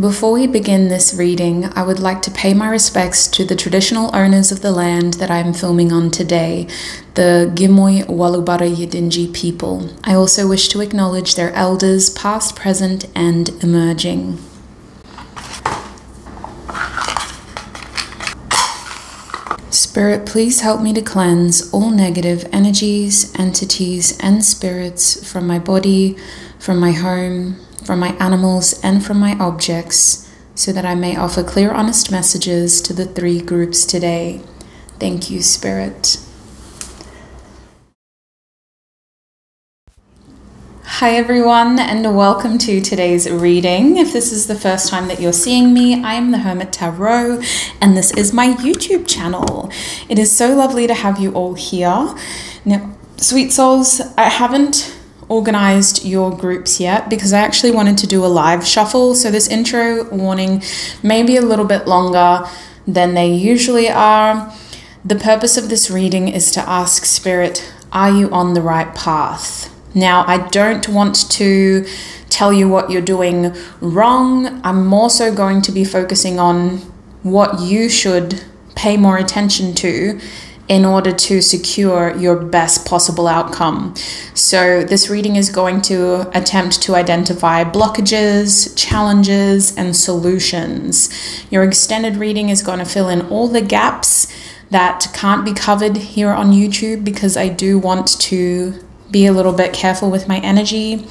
Before we begin this reading, I would like to pay my respects to the traditional owners of the land that I am filming on today, the Gimoy Walubara Yidinji people. I also wish to acknowledge their elders, past, present, and emerging. Spirit, please help me to cleanse all negative energies, entities, and spirits from my body, from my home, from my animals, and from my objects, so that I may offer clear, honest messages to the three groups today. Thank you, Spirit. Hi everyone, and welcome to today's reading. If this is the first time that you're seeing me, I am the Hermit Tarot, and this is my YouTube channel. It is so lovely to have you all here. Now, sweet souls, I haven't organized your groups yet because I actually wanted to do a live shuffle, so this intro warning may be a little bit longer than they usually are. The purpose of this reading is to ask Spirit, are you on the right path? Now, I don't want to tell you what you're doing wrong. I'm more so going to be focusing on what you should pay more attention to in order to secure your best possible outcome. So this reading is going to attempt to identify blockages, challenges, and solutions. Your extended reading is going to fill in all the gaps that can't be covered here on YouTube, because I do want to be a little bit careful with my energy.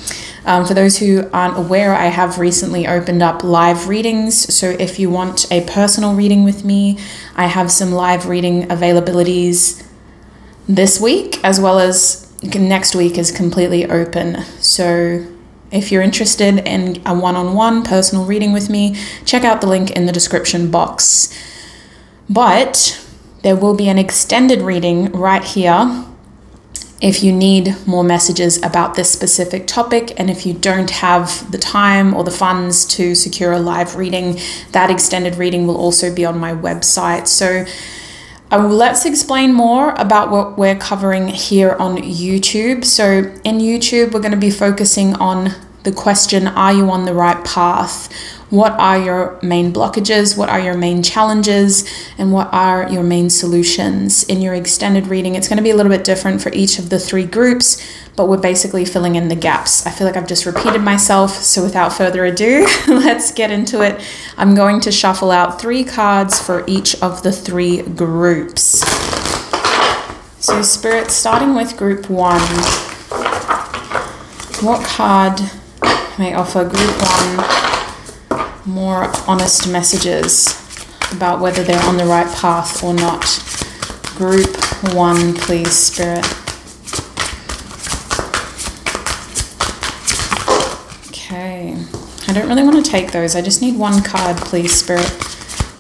For those who aren't aware, I have recently opened up live readings. So if you want a personal reading with me, I have some live reading availabilities this week, as well as next week is completely open. So if you're interested in a one-on-one personal reading with me, check out the link in the description box. But there will be an extended reading right here if you need more messages about this specific topic, and if you don't have the time or the funds to secure a live reading, that extended reading will also be on my website. So let's explain more about what we're covering here on YouTube. So in YouTube, we're going to be focusing on the question, are you on the right path? What are your main blockages? What are your main challenges? And what are your main solutions? In your extended reading, it's going to be a little bit different for each of the three groups, but we're basically filling in the gaps. I feel like I've just repeated myself, so without further ado, let's get into it. I'm going to shuffle out 3 cards for each of the 3 groups. So Spirit, starting with group 1, what card may offer group 1 more honest messages about whether they're on the right path or not? Group 1, please, Spirit. Okay, I don't really want to take those. I just need 1 card, please, Spirit.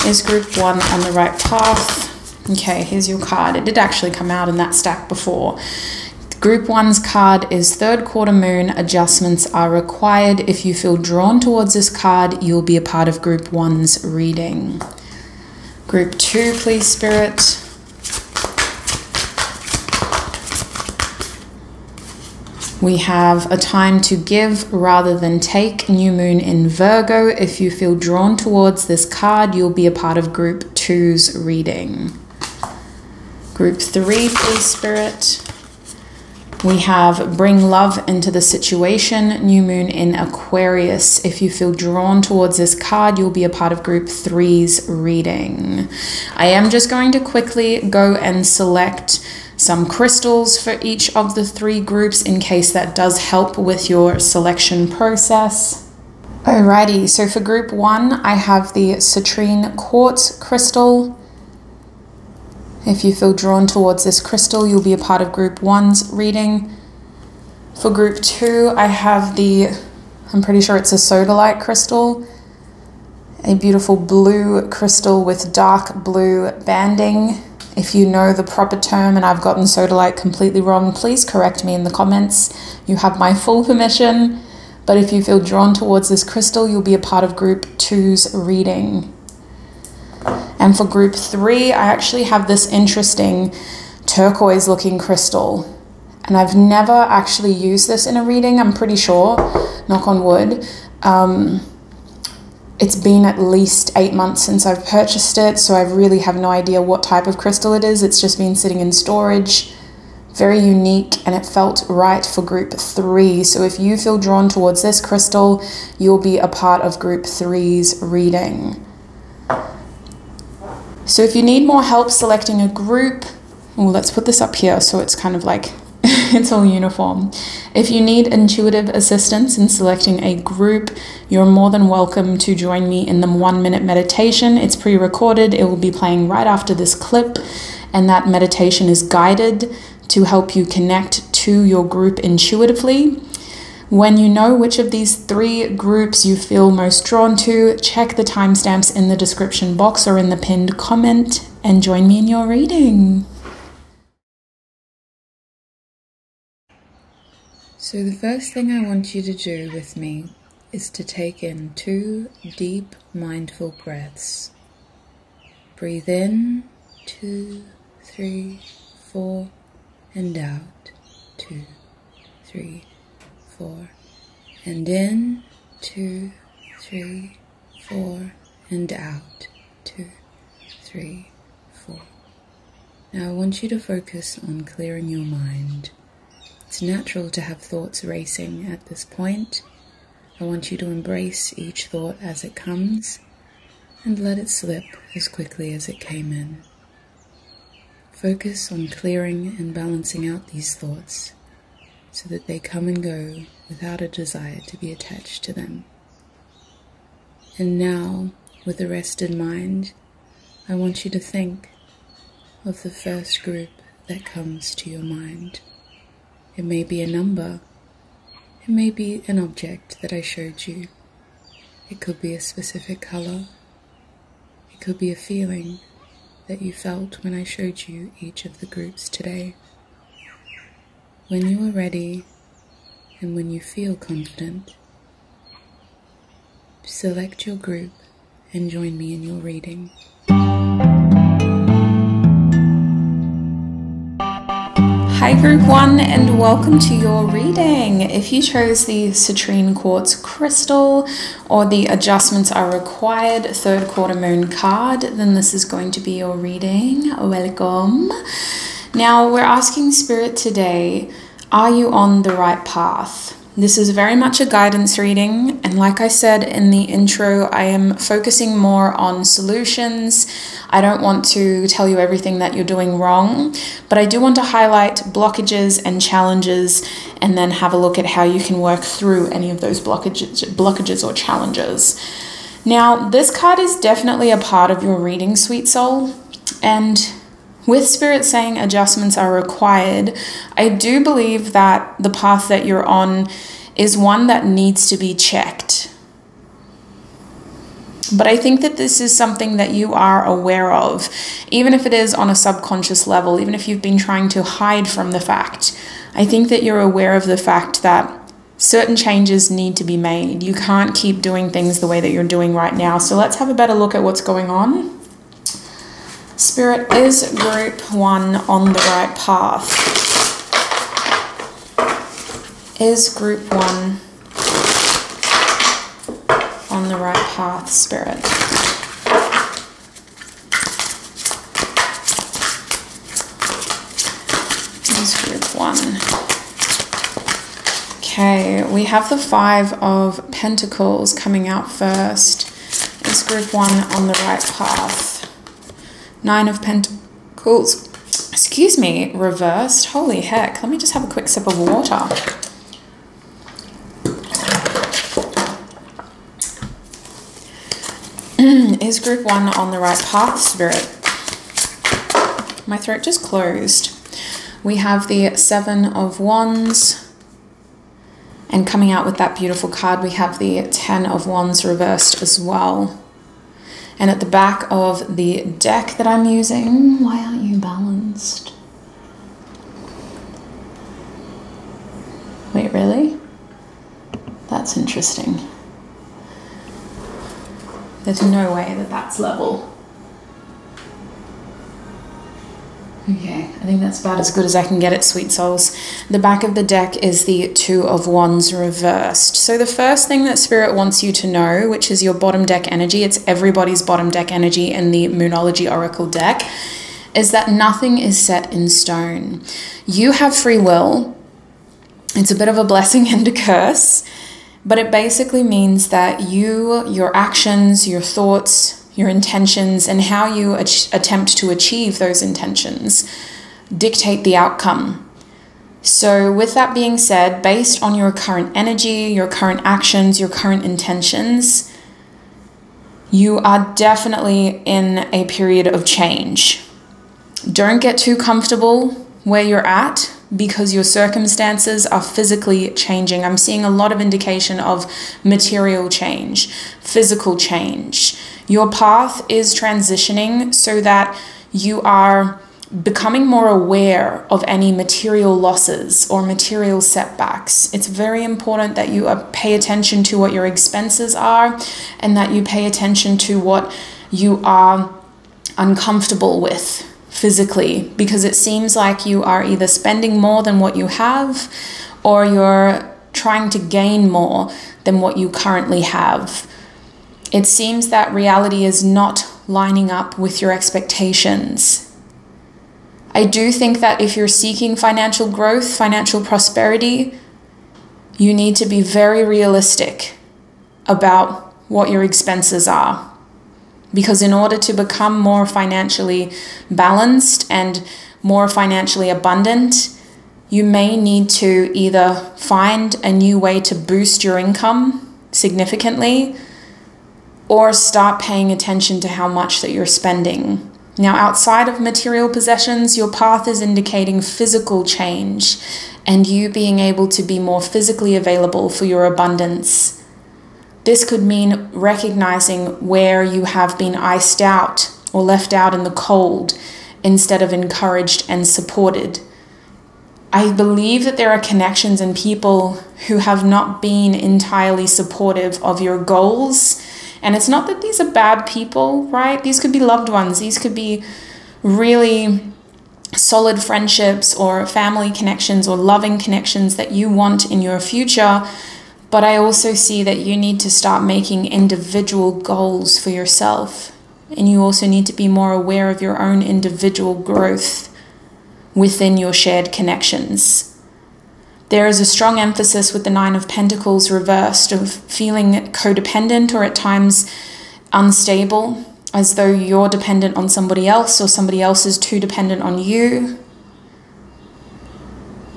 Is group 1 on the right path? Okay, here's your card. It did actually come out in that stack before. Group 1's card is third quarter moon. Adjustments are required. If you feel drawn towards this card, you'll be a part of group 1's reading. Group 2, please, Spirit. We have a time to give rather than take. New moon in Virgo. If you feel drawn towards this card, you'll be a part of group 2's reading. Group 3, please, Spirit. We have bring love into the situation, new moon in Aquarius. If you feel drawn towards this card, you'll be a part of group 3's reading. I am just going to quickly go and select some crystals for each of the 3 groups in case that does help with your selection process. Alrighty, so for group 1, I have the citrine quartz crystal. If you feel drawn towards this crystal, you'll be a part of group 1's reading. For group 2, I have I'm pretty sure it's a sodalite crystal, a beautiful blue crystal with dark blue banding. If you know the proper term and I've gotten sodalite completely wrong, please correct me in the comments. You have my full permission. But if you feel drawn towards this crystal, you'll be a part of group 2's reading. And for group 3, I actually have this interesting turquoise looking crystal. And I've never actually used this in a reading, I'm pretty sure, knock on wood. It's been at least 8 months since I've purchased it, so I really have no idea what type of crystal it is. It's just been sitting in storage. Very unique, and it felt right for group 3. So if you feel drawn towards this crystal, you'll be a part of group 3's reading. So if you need more help selecting a group, let's put this up here so it's kind of like it's all uniform. If you need intuitive assistance in selecting a group, you're more than welcome to join me in the 1-minute meditation. It's pre-recorded. It will be playing right after this clip, and that meditation is guided to help you connect to your group intuitively. When you know which of these 3 groups you feel most drawn to, check the timestamps in the description box or in the pinned comment and join me in your reading. So the first thing I want you to do with me is to take in 2 deep, mindful breaths. Breathe in, 2, 3, 4, and out, 2, 3, 4, and in, 2, 3, 4, and out, 2, 3, 4. Now I want you to focus on clearing your mind. It's natural to have thoughts racing at this point. I want you to embrace each thought as it comes and let it slip as quickly as it came in. Focus on clearing and balancing out these thoughts so that they come and go without a desire to be attached to them. And now, with a rested mind, I want you to think of the first group that comes to your mind. It may be a number, it may be an object that I showed you. It could be a specific color, it could be a feeling that you felt when I showed you each of the groups today. When you are ready and when you feel confident, select your group and join me in your reading. Hi Group 1 and welcome to your reading. If you chose the citrine quartz crystal or the adjustments are required 3rd quarter moon card, then this is going to be your reading. Welcome. Now we're asking Spirit today, are you on the right path? This is very much a guidance reading, and like I said in the intro, I am focusing more on solutions. I don't want to tell you everything that you're doing wrong, but I do want to highlight blockages and challenges and then have a look at how you can work through any of those blockages or challenges. Now, this card is definitely a part of your reading, sweet soul, and with Spirit saying adjustments are required, I do believe that the path that you're on is one that needs to be checked. But I think that this is something that you are aware of, even if it is on a subconscious level, even if you've been trying to hide from the fact. I think that you're aware of the fact that certain changes need to be made. You can't keep doing things the way that you're doing right now. So let's have a better look at what's going on. Spirit, is Group 1 on the right path? Is Group 1 on the right path, Spirit? Is Group 1. Okay, we have the 5 of Pentacles coming out first. Is Group 1 on the right path? 9 of Pentacles, excuse me, reversed. Holy heck, let me just have a quick sip of water. Is Group 1 on the right path, Spirit? My throat just closed. We have the 7 of Wands, and coming out with that beautiful card, we have the 10 of Wands reversed as well. And at the back of the deck that I'm using, why aren't you balanced? Wait, really? That's interesting. There's no way that that's level. Okay, I think that's about as good as I can get it, sweet souls. The back of the deck is the Two of Wands reversed. So the first thing that Spirit wants you to know, which is your bottom deck energy, it's everybody's bottom deck energy in the Moonology Oracle deck, is that nothing is set in stone. You have free will. It's a bit of a blessing and a curse, but it basically means that your actions, your thoughts, your intentions, and how you attempt to achieve those intentions dictate the outcome. So with that being said, based on your current energy, your current actions, your current intentions, you are definitely in a period of change. Don't get too comfortable where you're at because your circumstances are physically changing. I'm seeing a lot of indication of material change, physical change. Your path is transitioning so that you are becoming more aware of any material losses or material setbacks. It's very important that you pay attention to what your expenses are and that you pay attention to what you are uncomfortable with physically, because it seems like you are either spending more than what you have or you're trying to gain more than what you currently have. It seems that reality is not lining up with your expectations. I do think that if you're seeking financial growth, financial prosperity, you need to be very realistic about what your expenses are. Because in order to become more financially balanced and more financially abundant, you may need to either find a new way to boost your income significantly or start paying attention to how much that you're spending. Now, outside of material possessions, your path is indicating physical change and you being able to be more physically available for your abundance. This could mean recognizing where you have been iced out or left out in the cold instead of encouraged and supported. I believe that there are connections and people who have not been entirely supportive of your goals. And it's not that these are bad people, right? These could be loved ones. These could be really solid friendships or family connections or loving connections that you want in your future. But I also see that you need to start making individual goals for yourself. And you also need to be more aware of your own individual growth within your shared connections. There is a strong emphasis with the Nine of Pentacles reversed of feeling codependent or at times unstable, as though you're dependent on somebody else or somebody else is too dependent on you.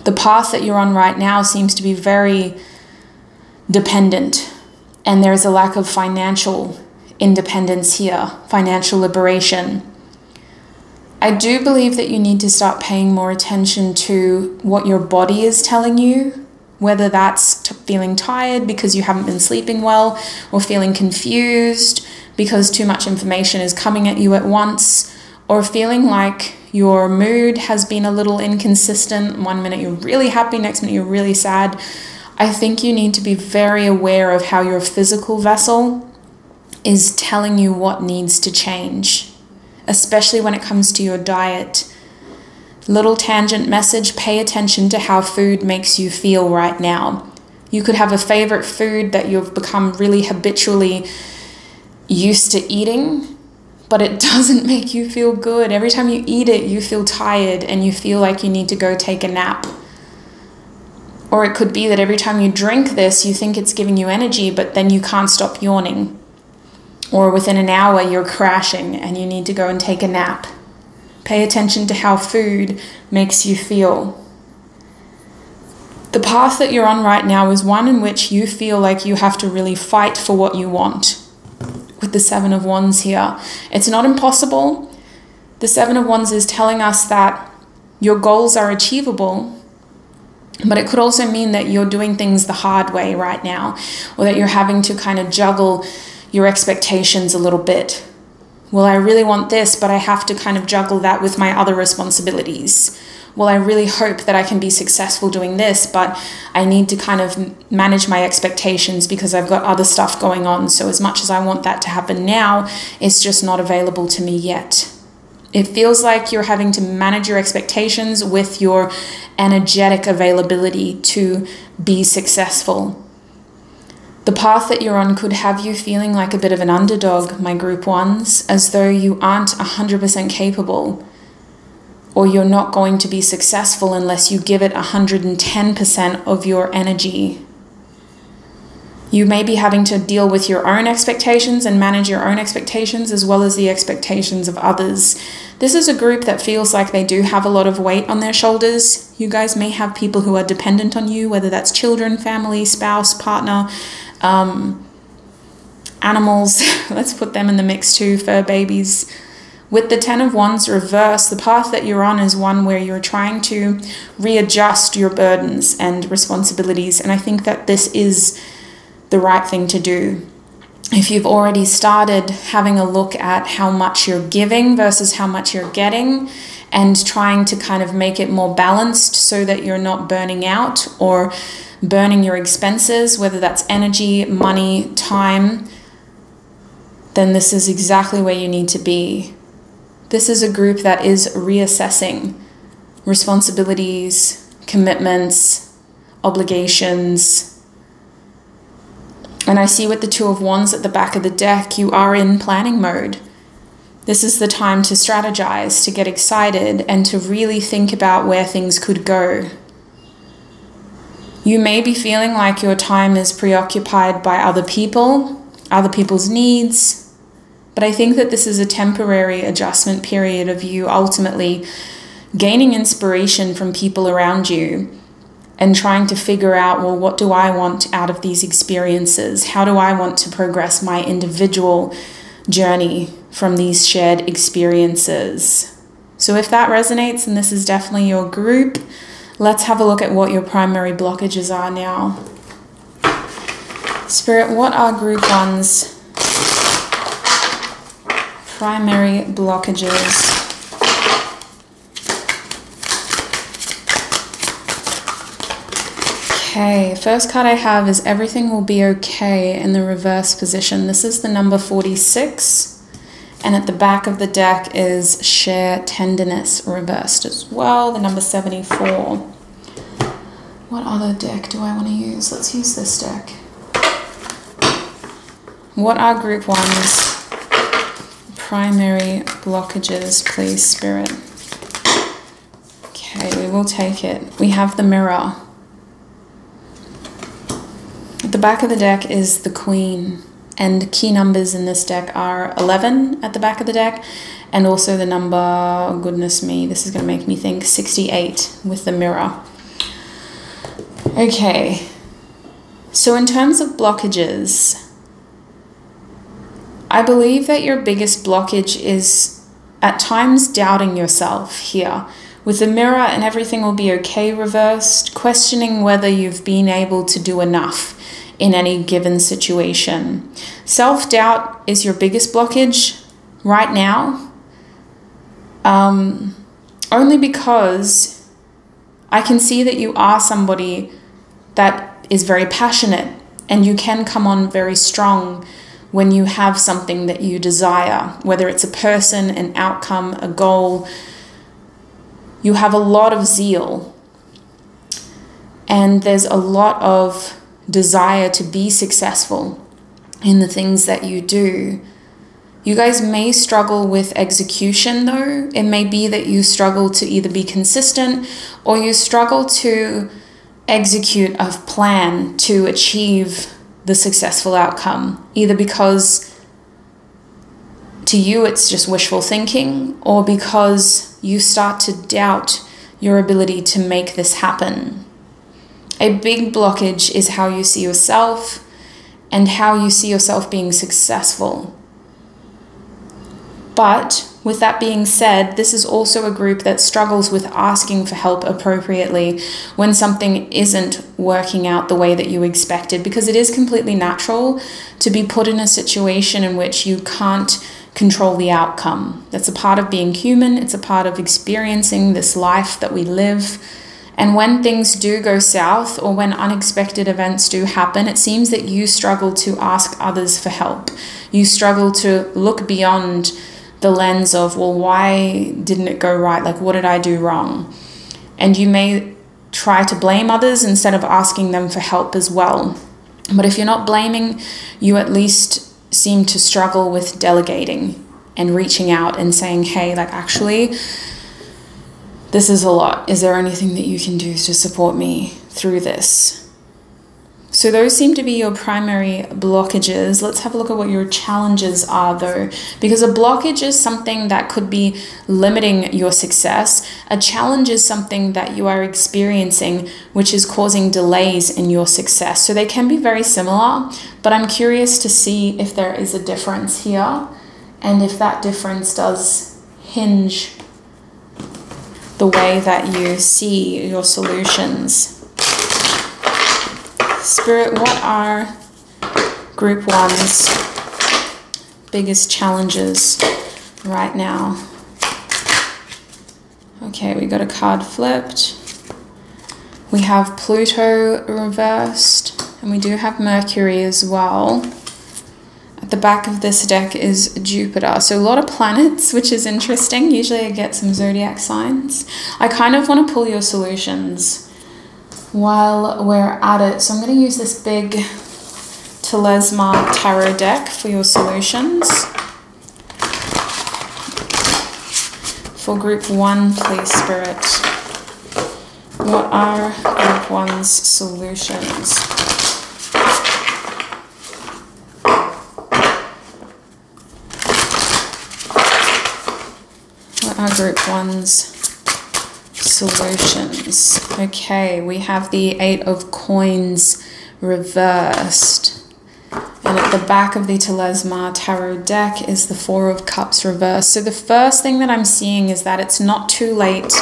The path that you're on right now seems to be very dependent, and there is a lack of financial independence here, financial liberation. I do believe that you need to start paying more attention to what your body is telling you, whether that's feeling tired because you haven't been sleeping well, or feeling confused because too much information is coming at you at once, or feeling like your mood has been a little inconsistent. 1 minute you're really happy, next minute you're really sad. I think you need to be very aware of how your physical vessel is telling you what needs to change, especially when it comes to your diet. Little tangent message, pay attention to how food makes you feel right now. You could have a favorite food that you've become really habitually used to eating, but it doesn't make you feel good. Every time you eat it, you feel tired and you feel like you need to go take a nap. Or it could be that every time you drink this, you think it's giving you energy, but then you can't stop yawning. Or within an hour, you're crashing and you need to go and take a nap. Pay attention to how food makes you feel. The path that you're on right now is one in which you feel like you have to really fight for what you want. With the Seven of Wands here, it's not impossible. The Seven of Wands is telling us that your goals are achievable, but it could also mean that you're doing things the hard way right now, or that you're having to kind of juggle your expectations a little bit. Well, I really want this, but I have to kind of juggle that with my other responsibilities. Well, I really hope that I can be successful doing this, but I need to kind of manage my expectations because I've got other stuff going on. So as much as I want that to happen now, it's just not available to me yet. It feels like you're having to manage your expectations with your energetic availability to be successful. The path that you're on could have you feeling like a bit of an underdog, my group ones, as though you aren't 100% capable, or you're not going to be successful unless you give it 110% of your energy. You may be having to deal with your own expectations and manage your own expectations as well as the expectations of others. This is a group that feels like they do have a lot of weight on their shoulders. You guys may have people who are dependent on you, whether that's children, family, spouse, partner, animals. Let's put them in the mix too, fur babies. With the Ten of Wands reversed, the path that you're on is one where you're trying to readjust your burdens and responsibilities. And I think that this is the right thing to do. If you've already started having a look at how much you're giving versus how much you're getting, and trying to kind of make it more balanced so that you're not burning out or burning your expenses, whether that's energy, money, time, then this is exactly where you need to be. This is a group that is reassessing responsibilities, commitments, obligations. And I see with the Two of Wands at the back of the deck, you are in planning mode. This is the time to strategize, to get excited, and to really think about where things could go. You may be feeling like your time is preoccupied by other people, other people's needs, but I think that this is a temporary adjustment period of you ultimately gaining inspiration from people around you and trying to figure out, well, what do I want out of these experiences? How do I want to progress my individual journey from these shared experiences? So if that resonates, and this is definitely your group, let's have a look at what your primary blockages are now. Spirit, what are group one's primary blockages? Okay, first card I have is Everything Will Be Okay in the reverse position. This is the number 46. And at the back of the deck is Share Tenderness reversed as well, the number 74. What other deck do I want to use? Let's use this deck. What are group one's primary blockages, please, Spirit? Okay, we will take it. We have the Mirror. At the back of the deck is the Queen, and key numbers in this deck are 11 at the back of the deck, and also the number, oh goodness me, this is going to make me think, 68 with the Mirror. Okay, so in terms of blockages, I believe that your biggest blockage is at times doubting yourself here. With the Mirror and Everything Will Be Okay reversed, questioning whether you've been able to do enough in any given situation. Self-doubt is your biggest blockage right now, only because I can see that you are somebody that is very passionate, and you can come on very strong when you have something that you desire, whether it's a person, an outcome, a goal. You have a lot of zeal, and there's a lot of desire to be successful in the things that you do. You guys may struggle with execution though. It may be that you struggle to either be consistent or you struggle to execute a plan to achieve the successful outcome, either because to you it's just wishful thinking, or because you start to doubt your ability to make this happen. A big blockage is how you see yourself and how you see yourself being successful. But with that being said, this is also a group that struggles with asking for help appropriately when something isn't working out the way that you expected, because it is completely natural to be put in a situation in which you can't control the outcome. That's a part of being human. It's a part of experiencing this life that we live. And when things do go south, or when unexpected events do happen, it seems that you struggle to ask others for help. You struggle to look beyond the lens of, well, why didn't it go right? Like, what did I do wrong? And you may try to blame others instead of asking them for help as well. But if you're not blaming, you at least seem to struggle with delegating and reaching out and saying, hey, like, actually, this is a lot. Is there anything that you can do to support me through this? So those seem to be your primary blockages. Let's have a look at what your challenges are though, because a blockage is something that could be limiting your success. A challenge is something that you are experiencing, which is causing delays in your success. So they can be very similar, but I'm curious to see if there is a difference here and if that difference does hinge the way that you see your solutions. Spirit, what are Group 1's biggest challenges right now? Okay, we got a card flipped. We have Pluto reversed, and we do have Mercury as well. At the back of this deck is Jupiter. So a lot of planets, which is interesting. Usually I get some zodiac signs. I kind of want to pull your solutions while we're at it. So I'm going to use this big Telesma tarot deck for your solutions. For Group 1, please, Spirit. What are Group 1's solutions? What are Group 1's solutions? Okay, we have the 8 of Coins reversed, and at the back of the Telesma tarot deck is the 4 of Cups reversed. So the first thing that I'm seeing is that it's not too late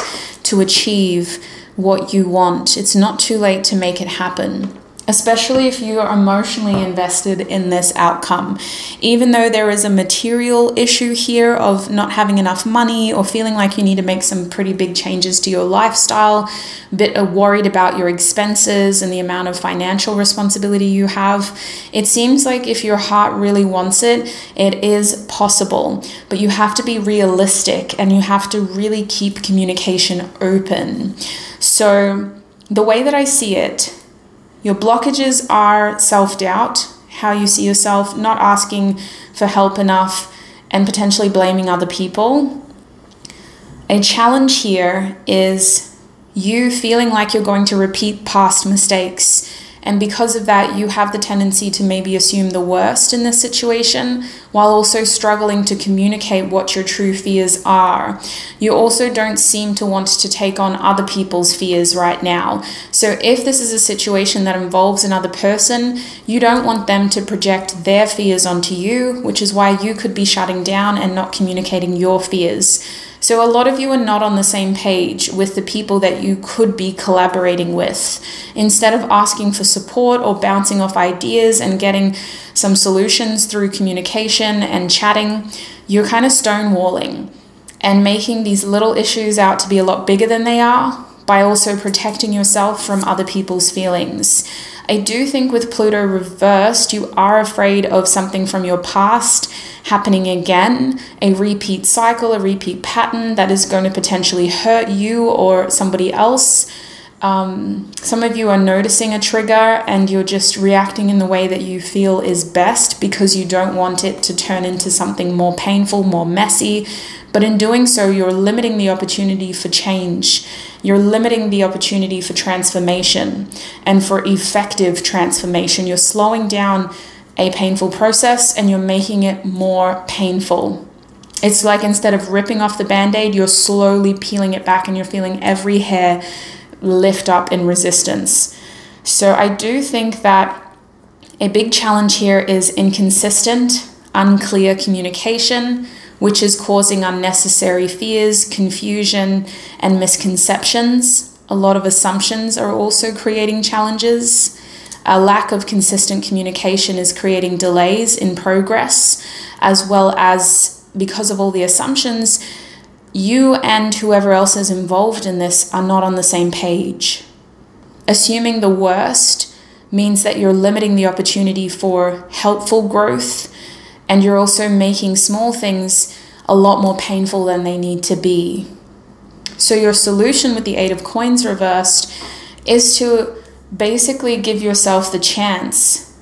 to achieve what you want. It's not too late to make it happen, especially if you are emotionally invested in this outcome. Even though there is a material issue here of not having enough money or feeling like you need to make some pretty big changes to your lifestyle, a bit worried about your expenses and the amount of financial responsibility you have, it seems like if your heart really wants it, it is possible. But you have to be realistic and you have to really keep communication open. So the way that I see it, your blockages are self-doubt, how you see yourself, not asking for help enough, and potentially blaming other people. A challenge here is you feeling like you're going to repeat past mistakes. And because of that, you have the tendency to maybe assume the worst in this situation while also struggling to communicate what your true fears are. You also don't seem to want to take on other people's fears right now. So if this is a situation that involves another person, you don't want them to project their fears onto you, which is why you could be shutting down and not communicating your fears. So a lot of you are not on the same page with the people that you could be collaborating with. Instead of asking for support or bouncing off ideas and getting some solutions through communication and chatting, you're kind of stonewalling and making these little issues out to be a lot bigger than they are by also protecting yourself from other people's feelings. I do think with Pluto reversed, you are afraid of something from your past happening again, a repeat cycle, a repeat pattern that is going to potentially hurt you or somebody else. Some of you are noticing a trigger and you're just reacting in the way that you feel is best because you don't want it to turn into something more painful, more messy. But in doing so, you're limiting the opportunity for change. You're limiting the opportunity for transformation and for effective transformation. You're slowing down a painful process and you're making it more painful. It's like instead of ripping off the band-aid, you're slowly peeling it back and you're feeling every hair lift up in resistance. So I do think that a big challenge here is inconsistent, unclear communication, which is causing unnecessary fears, confusion, and misconceptions. A lot of assumptions are also creating challenges. A lack of consistent communication is creating delays in progress, as well as because of all the assumptions, you and whoever else is involved in this are not on the same page. Assuming the worst means that you're limiting the opportunity for helpful growth, and you're also making small things a lot more painful than they need to be. So your solution with the Eight of Coins reversed is to basically give yourself the chance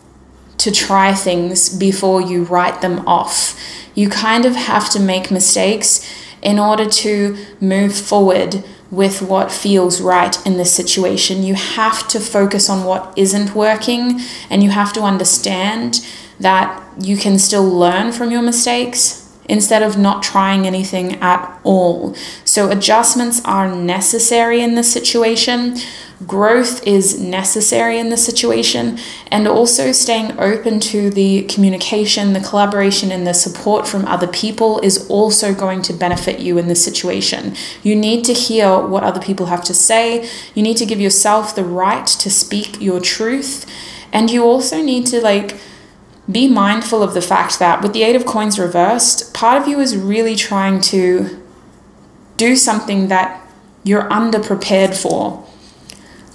to try things before you write them off. You kind of have to make mistakes in order to move forward with what feels right in this situation. You have to focus on what isn't working, and you have to understand that you can still learn from your mistakes instead of not trying anything at all. So adjustments are necessary in this situation. Growth is necessary in this situation, and also staying open to the communication, the collaboration, and the support from other people is also going to benefit you in this situation. You need to hear what other people have to say. You need to give yourself the right to speak your truth, and you also need to be mindful of the fact that with the Eight of Coins reversed, part of you is really trying to do something that you're underprepared for.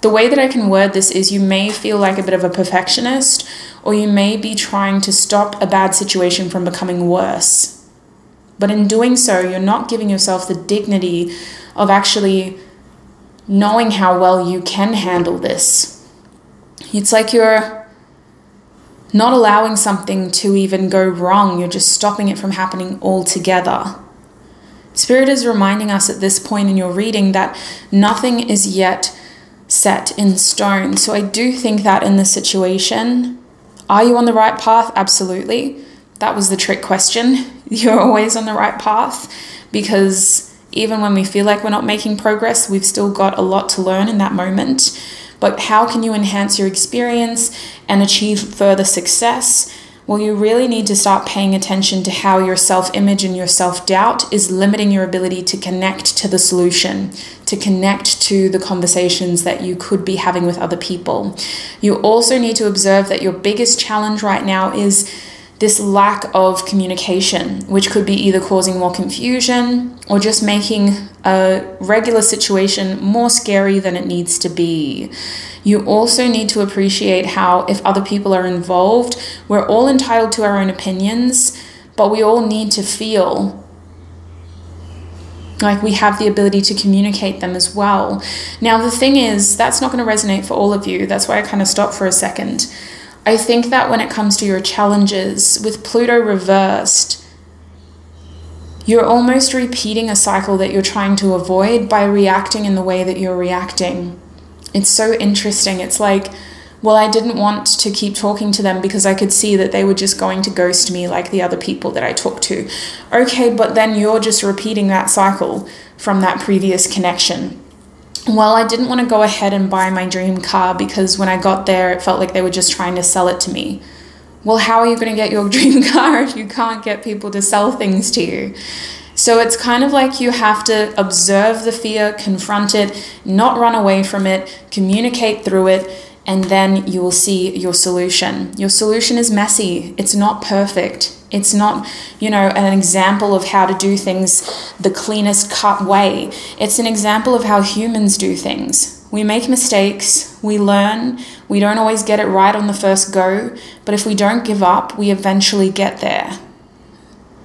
The way that I can word this is you may feel like a bit of a perfectionist, or you may be trying to stop a bad situation from becoming worse. But in doing so, you're not giving yourself the dignity of actually knowing how well you can handle this. It's like you're not allowing something to even go wrong. You're just stopping it from happening altogether. Spirit is reminding us at this point in your reading that nothing is yet set in stone. So I do think that in this situation, are you on the right path? Absolutely. That was the trick question. You're always on the right path, because even when we feel like we're not making progress, we've still got a lot to learn in that moment. But how can you enhance your experience and achieve further success? Well, you really need to start paying attention to how your self-image and your self-doubt is limiting your ability to connect to the solution, to connect to the conversations that you could be having with other people. You also need to observe that your biggest challenge right now is this lack of communication, which could be either causing more confusion or just making a regular situation more scary than it needs to be. You also need to appreciate how, if other people are involved, we're all entitled to our own opinions, but we all need to feel like we have the ability to communicate them as well. Now, the thing is, that's not going to resonate for all of you. That's why I kind of stopped for a second. I think that when it comes to your challenges, with Pluto reversed, you're almost repeating a cycle that you're trying to avoid by reacting in the way that you're reacting. It's so interesting. It's like, well, I didn't want to keep talking to them because I could see that they were just going to ghost me like the other people that I talked to. Okay, but then you're just repeating that cycle from that previous connection. Well, I didn't want to go ahead and buy my dream car because when I got there, it felt like they were just trying to sell it to me. Well, how are you going to get your dream car if you can't get people to sell things to you? So it's kind of like you have to observe the fear, confront it, not run away from it, communicate through it, and then you will see your solution. Your solution is messy. It's not perfect. It's not, an example of how to do things the cleanest cut way. It's an example of how humans do things. We make mistakes, we learn, we don't always get it right on the first go, but if we don't give up, we eventually get there.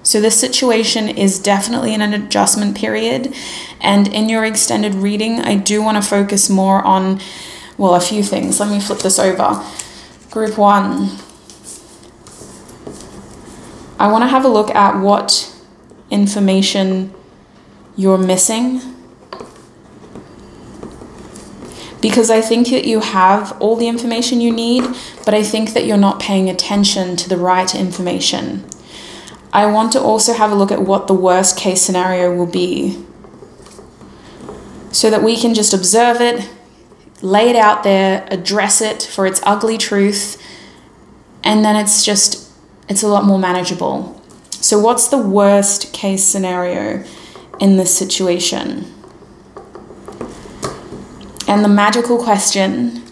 So this situation is definitely in an adjustment period, and in your extended reading, I do want to focus more on, well, a few things. Let me flip this over. Group 1. I want to have a look at what information you're missing, because I think that you have all the information you need, but I think that you're not paying attention to the right information. I want to also have a look at what the worst case scenario will be, so that we can just observe it, lay it out there, address it for its ugly truth, and then it's a lot more manageable. So what's the worst case scenario in this situation? And the magical question,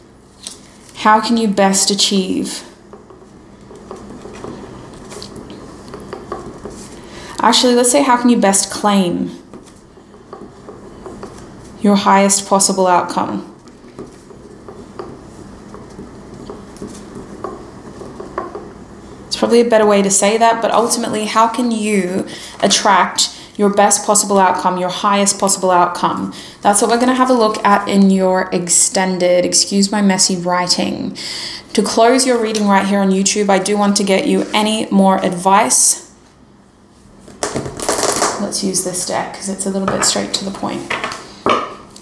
how can you best achieve? Actually, let's say, how can you best claim your highest possible outcome? It's probably a better way to say that, but ultimately, how can you attract your best possible outcome, your highest possible outcome? That's what we're going to have a look at in your extended, excuse my messy writing. To close your reading right here on YouTube, I do want to get you any more advice. Let's use this deck because it's a little bit straight to the point.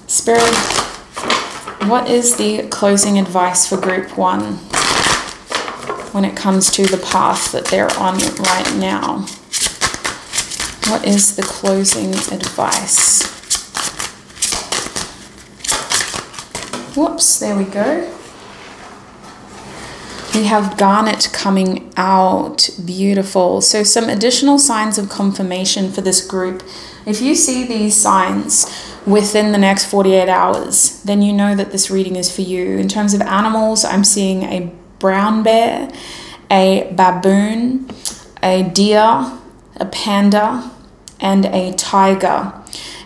Spirit, what is the closing advice for group 1 when it comes to the path that they're on right now? What is the closing advice? Whoops, there we go. We have garnet coming out. Beautiful. So some additional signs of confirmation for this group. If you see these signs within the next 48 hours, then you know that this reading is for you. In terms of animals, I'm seeing a brown bear, a baboon, a deer, a panda, and a tiger.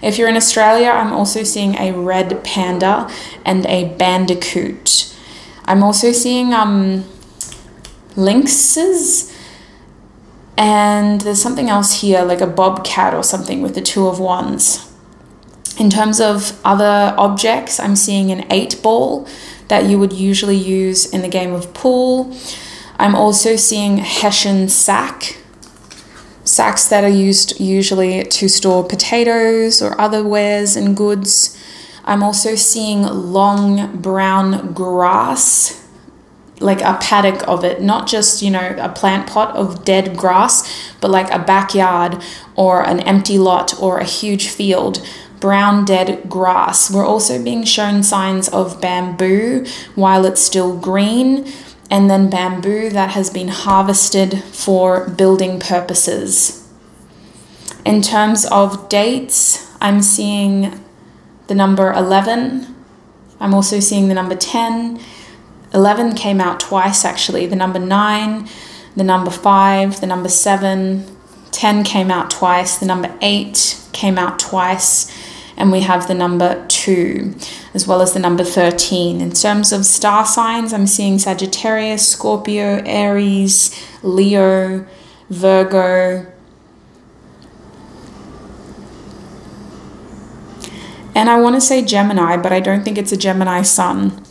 If you're in Australia, I'm also seeing a red panda and a bandicoot. I'm also seeing lynxes, and there's something else here, like a bobcat or something with the 2 of Wands. In terms of other objects, I'm seeing an 8-ball that you would usually use in the game of pool. I'm also seeing Hessian sacks that are used usually to store potatoes or other wares and goods. I'm also seeing long brown grass, like a paddock of it, not just, you know, a plant pot of dead grass, but like a backyard or an empty lot or a huge field. Brown dead grass. We're also being shown signs of bamboo while it's still green, and then bamboo that has been harvested for building purposes. In terms of dates, I'm seeing the number 11. I'm also seeing the number 10. 11 came out twice, actually. The number 9, the number 5, the number 7. 10 came out twice. The number 8 came out twice. And we have the number 2, as well as the number 13. In terms of star signs, I'm seeing Sagittarius, Scorpio, Aries, Leo, Virgo. And I want to say Gemini, but I don't think it's a Gemini sun.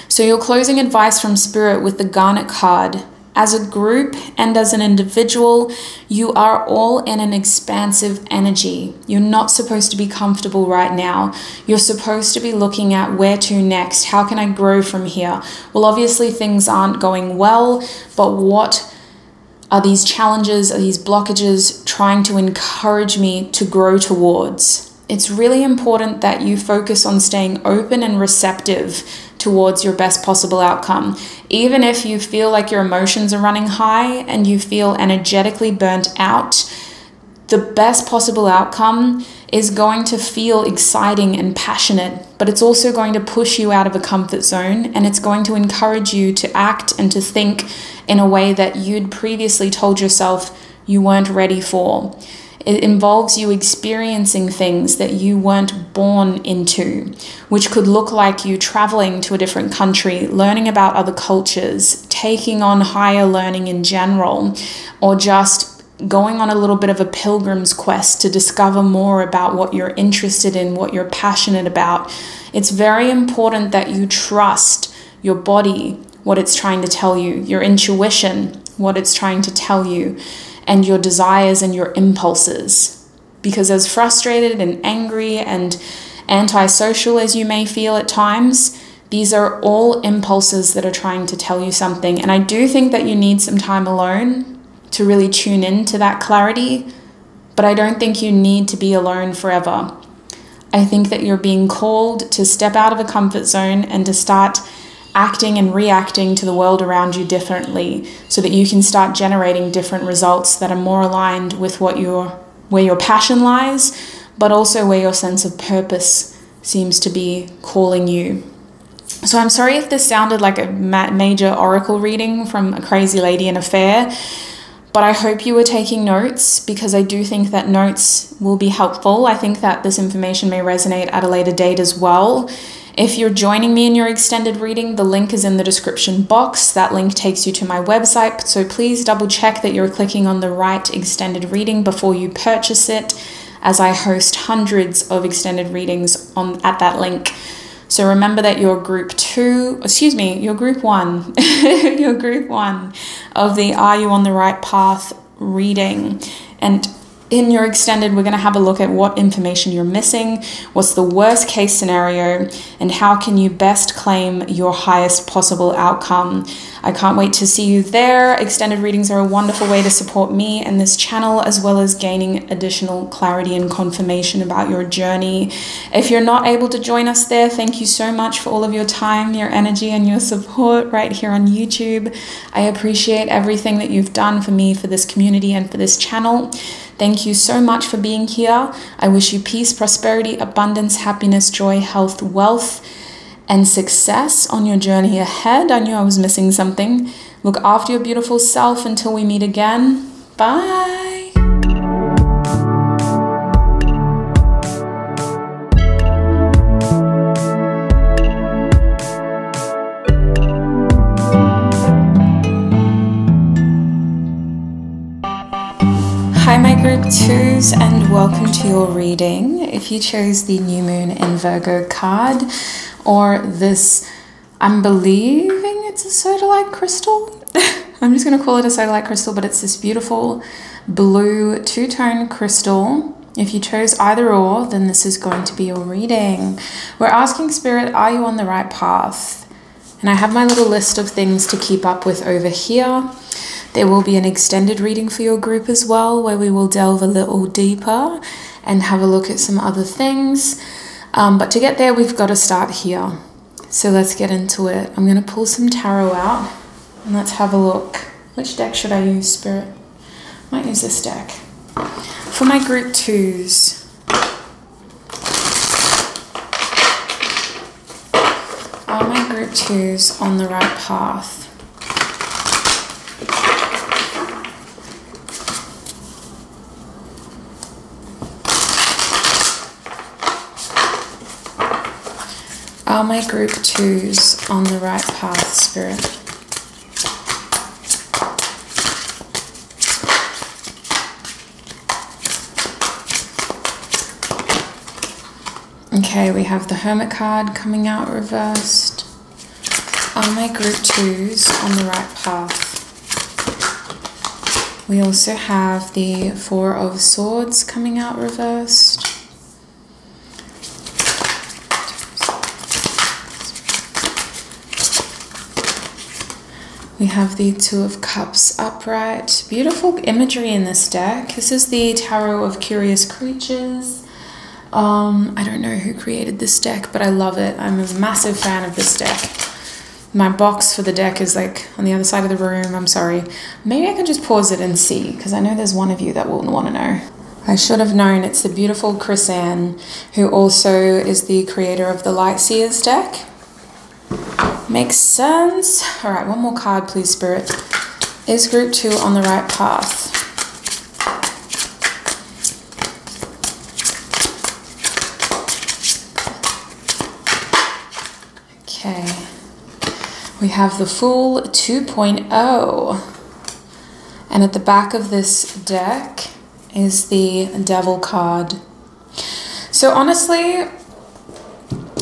So your closing advice from Spirit with the Garnet card. As a group and as an individual, you are all in an expansive energy. You're not supposed to be comfortable right now. You're supposed to be looking at where to next. How can I grow from here? Well, obviously things aren't going well, but what are these challenges, are these blockages trying to encourage me to grow towards? It's really important that you focus on staying open and receptive towards your best possible outcome. Even if you feel like your emotions are running high and you feel energetically burnt out, the best possible outcome is going to feel exciting and passionate, but it's also going to push you out of a comfort zone, and it's going to encourage you to act and to think in a way that you'd previously told yourself you weren't ready for. It involves you experiencing things that you weren't born into, which could look like you traveling to a different country, learning about other cultures, taking on higher learning in general, or just going on a little bit of a pilgrim's quest to discover more about what you're interested in, what you're passionate about. It's very important that you trust your body, what it's trying to tell you, your intuition, what it's trying to tell you, and your desires and your impulses. Because as frustrated and angry and antisocial as you may feel at times, these are all impulses that are trying to tell you something. And I do think that you need some time alone to really tune in to that clarity, but I don't think you need to be alone forever. I think that you're being called to step out of a comfort zone and to start acting and reacting to the world around you differently, so that you can start generating different results that are more aligned with where your passion lies, but also where your sense of purpose seems to be calling you. So I'm sorry if this sounded like a major oracle reading from a crazy lady in a fair, but I hope you were taking notes, because I do think that notes will be helpful. I think that this information may resonate at a later date as well. If you're joining me in your extended reading, the link is in the description box. That link takes you to my website, so please double check that you're clicking on the right extended reading before you purchase it, as I host hundreds of extended readings at that link. So remember that you're group one, you're group one of the Are You on the Right Path reading. And in your extended, we're going to have a look at what information you're missing, what's the worst case scenario, and how can you best claim your highest possible outcome. I can't wait to see you there. Extended readings are a wonderful way to support me and this channel, as well as gaining additional clarity and confirmation about your journey. If you're not able to join us there, thank you so much for all of your time, your energy, and your support right here on YouTube. I appreciate everything that you've done for me, for this community, and for this channel. Thank you so much for being here. I wish you peace, prosperity, abundance, happiness, joy, health, wealth, and success on your journey ahead. I knew I was missing something. Look after your beautiful self until we meet again. Bye. Hi my group 2s, and welcome to your reading. If you chose the New Moon in Virgo card, or this, I'm believing it's a sodalite crystal. I'm just going to call it a sodalite crystal, but it's this beautiful blue two-tone crystal. If you chose either or, then this is going to be your reading. We're asking Spirit, are you on the right path? And I have my little list of things to keep up with over here. There will be an extended reading for your group as well, where we will delve a little deeper and have a look at some other things. But to get there, we've got to start here. So let's get into it. I'm going to pull some tarot out and let's have a look. Which deck should I use, Spirit? I might use this deck. For my group 2s. Are my group 2s on the right path? Are my group 2s on the right path, Spirit? Okay, we have the Hermit card coming out reversed. Are my group 2s on the right path? We also have the Four of Swords coming out reversed. We have the Two of Cups upright. Beautiful imagery in this deck. This is the Tarot of Curious Creatures. I don't know who created this deck, but I love it. I'm a massive fan of this deck. My box for the deck is like on the other side of the room. I'm sorry. Maybe I can just pause it and see, because I know there's one of you that will want to know. I should have known. It's the beautiful Chris-Anne, who also is the creator of the Light Seers deck. Makes sense. All right, one more card, please, Spirit. Is group 2 on the right path? Okay. We have the Fool 2.0. And at the back of this deck is the Devil card. So honestly,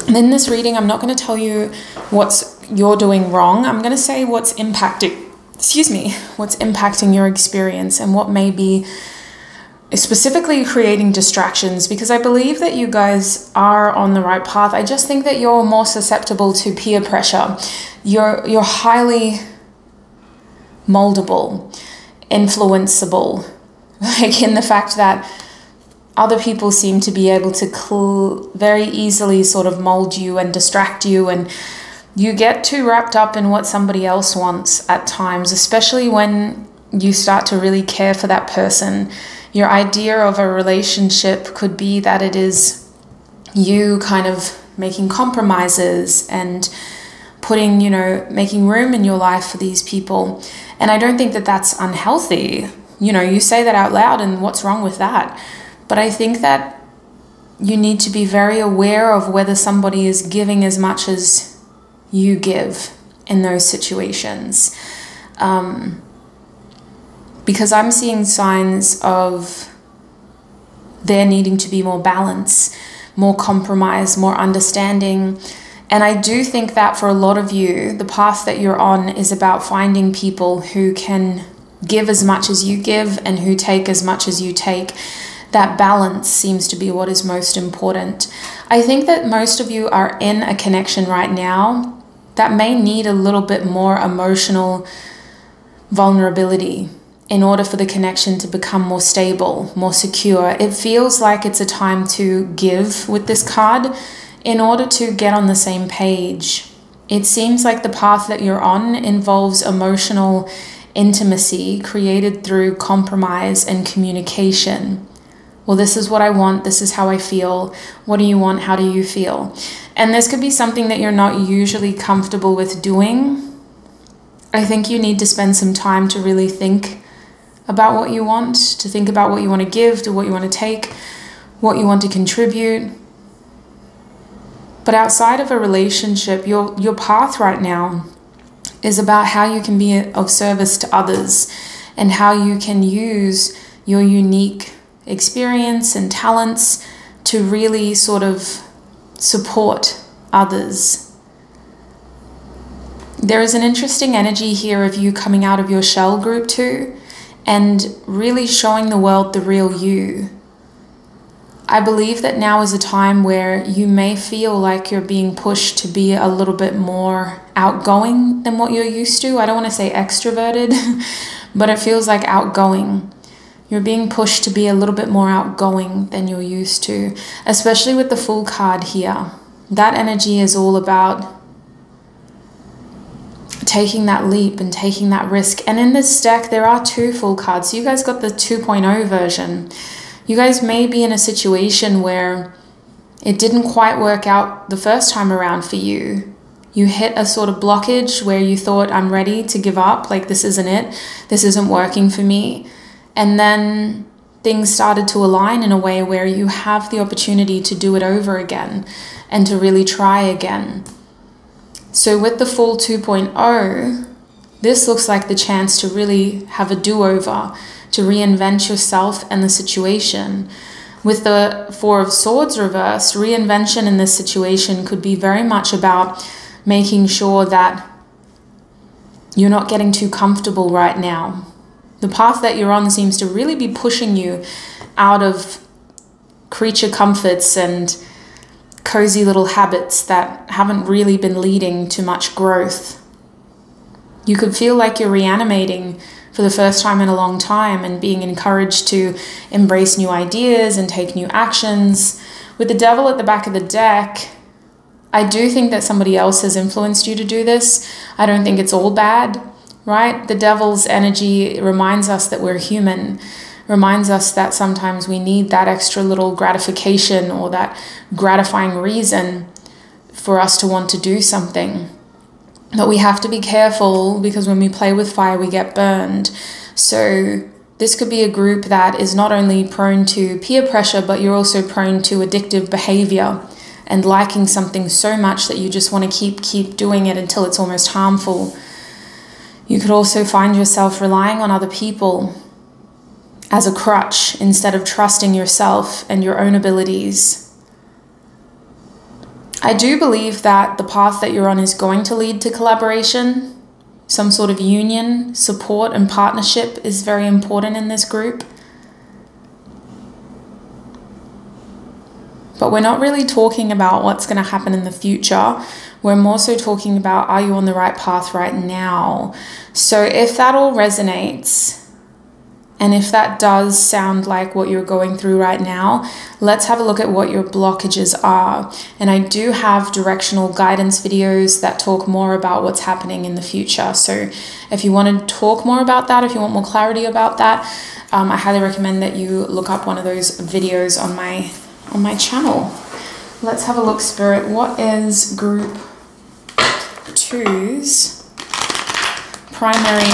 in this reading, I'm not going to tell you what you're doing wrong. I'm going to say what's impacting your experience and what may be specifically creating distractions, because I believe that you guys are on the right path. I just think that you're more susceptible to peer pressure. You're highly moldable, influenceable, like in the fact that other people seem to be able to very easily sort of mold you and distract you, and you get too wrapped up in what somebody else wants at times, especially when you start to really care for that person. Your idea of a relationship could be that it is you kind of making compromises and putting, making room in your life for these people. And I don't think that that's unhealthy. You say that out loud, and what's wrong with that? But I think that you need to be very aware of whether somebody is giving as much as you give in those situations. Because I'm seeing signs of there needing to be more balance, more compromise, more understanding. And I do think that for a lot of you, the path that you're on is about finding people who can give as much as you give and who take as much as you take. That balance seems to be what is most important. I think that most of you are in a connection right now that may need a little bit more emotional vulnerability in order for the connection to become more stable, more secure. It feels like it's a time to give with this card in order to get on the same page. It seems like the path that you're on involves emotional intimacy created through compromise and communication. Well, this is what I want. This is how I feel. What do you want? How do you feel? And this could be something that you're not usually comfortable with doing. I think you need to spend some time to really think about what you want, to think about what you want to give, to what you want to take, what you want to contribute. But outside of a relationship, your path right now is about how you can be of service to others and how you can use your unique experience and talents to really sort of support others. There is an interesting energy here of you coming out of your shell group too and really showing the world the real you. I believe that now is a time where you may feel like you're being pushed to be a little bit more outgoing than what you're used to. I don't want to say extroverted, but it feels like outgoing. You're being pushed to be a little bit more outgoing than you're used to, especially with the Fool card here. That energy is all about taking that leap and taking that risk. And in this deck, there are two Fool cards. So you guys got the 2.0 version. You guys may be in a situation where it didn't quite work out the first time around for you. You hit a sort of blockage where you thought, I'm ready to give up. Like, this isn't it. This isn't working for me. And then things started to align in a way where you have the opportunity to do it over again and to really try again. So with the Fool 2.0, this looks like the chance to really have a do-over, to reinvent yourself and the situation. With the Four of Swords reversed, reinvention in this situation could be very much about making sure that you're not getting too comfortable right now. The path that you're on seems to really be pushing you out of creature comforts and cozy little habits that haven't really been leading to much growth. You could feel like you're reanimating for the first time in a long time and being encouraged to embrace new ideas and take new actions. With the Devil at the back of the deck, I do think that somebody else has influenced you to do this. I don't think it's all bad, right? The Devil's energy reminds us that we're human, reminds us that sometimes we need that extra little gratification or that gratifying reason for us to want to do something. But we have to be careful because when we play with fire, we get burned. So this could be a group that is not only prone to peer pressure, but you're also prone to addictive behavior and liking something so much that you just want to keep doing it until it's almost harmful. You could also find yourself relying on other people as a crutch instead of trusting yourself and your own abilities. I do believe that the path that you're on is going to lead to collaboration. Some sort of union, support, and partnership is very important in this group. But we're not really talking about what's going to happen in the future. We're more so talking about, are you on the right path right now? So if that all resonates, and if that does sound like what you're going through right now, let's have a look at what your blockages are. And I do have directional guidance videos that talk more about what's happening in the future. So if you want to talk more about that, if you want more clarity about that, I highly recommend that you look up one of those videos on my channel. Let's have a look, Spirit. What is Group 2's primary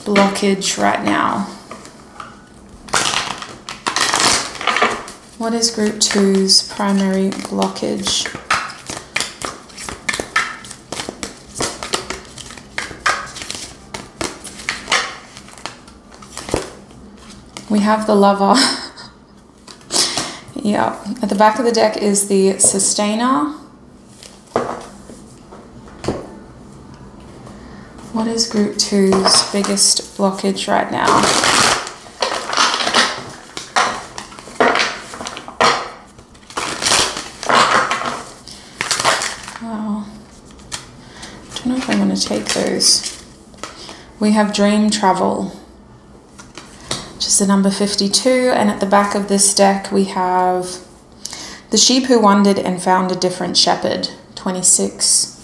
blockage right now? What is group 2's primary blockage? We have the Lover. Yeah, at the back of the deck is the Sustainer. What is group 2's biggest blockage right now? Wow. I don't know if I want to take those. We have Dream Travel, which is the number 52, and at the back of this deck we have The Sheep Who Wandered and Found a Different Shepherd, 26.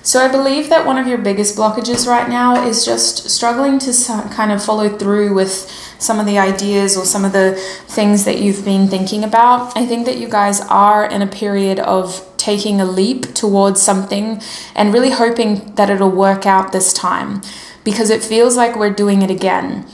So I believe that one of your biggest blockages right now is just struggling to kind of follow through with some of the ideas or some of the things that you've been thinking about. I think that you guys are in a period of taking a leap towards something and really hoping that it'll work out this time, because it feels like we're doing it again.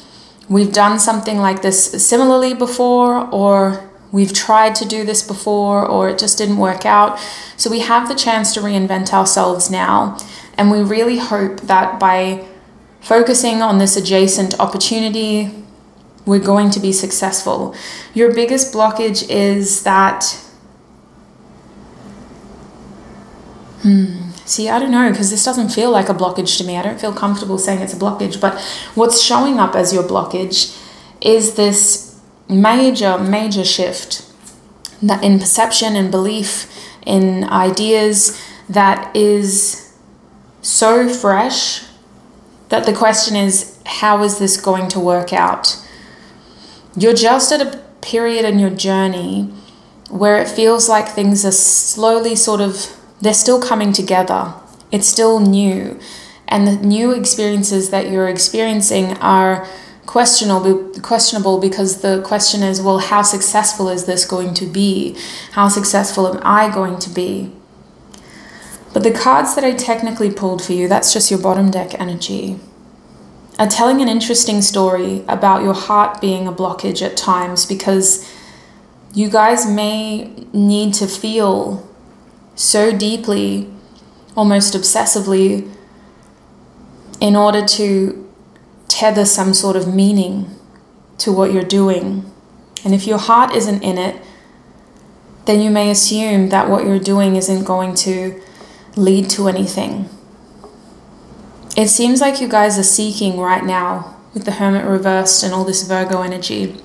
We've done something like this similarly before, or we've tried to do this before, or it just didn't work out. So we have the chance to reinvent ourselves now. And we really hope that by focusing on this adjacent opportunity, we're going to be successful. Your biggest blockage is that, see, I don't know, because this doesn't feel like a blockage to me. I don't feel comfortable saying it's a blockage, but what's showing up as your blockage is this major shift that in perception and belief in ideas that is so fresh that the question is, how is this going to work out? You're just at a period in your journey where it feels like things are slowly they're still coming together. It's still new. And the new experiences that you're experiencing are questionable because the question is, well, how successful is this going to be? How successful am I going to be? But the cards that I technically pulled for you, that's just your bottom deck energy, are telling an interesting story about your heart being a blockage at times, because you guys may need to feel so deeply, almost obsessively, in order to tether some sort of meaning to what you're doing. And if your heart isn't in it, then you may assume that what you're doing isn't going to lead to anything. It seems like you guys are seeking right now with the Hermit reversed and all this Virgo energy.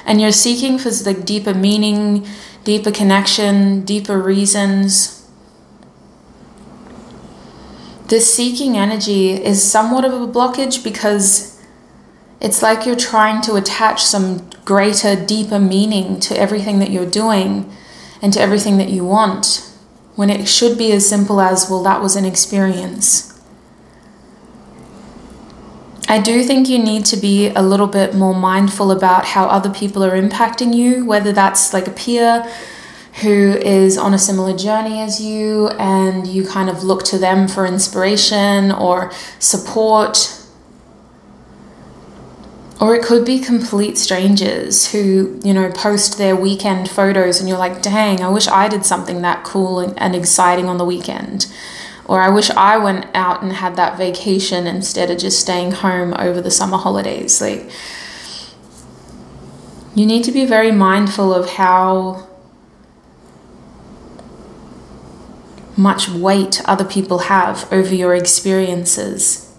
And you're seeking for the deeper meaning, deeper connection, deeper reasons. This seeking energy is somewhat of a blockage because it's like you're trying to attach some greater, deeper meaning to everything that you're doing and to everything that you want, when it should be as simple as, well, that was an experience. I do think you need to be a little bit more mindful about how other people are impacting you, whether that's like a peer who is on a similar journey as you and you kind of look to them for inspiration or support. Or it could be complete strangers who, you know, post their weekend photos and you're like, dang, I wish I did something that cool and exciting on the weekend. Or I wish I went out and had that vacation instead of just staying home over the summer holidays. Like, you need to be very mindful of how much weight other people have over your experiences.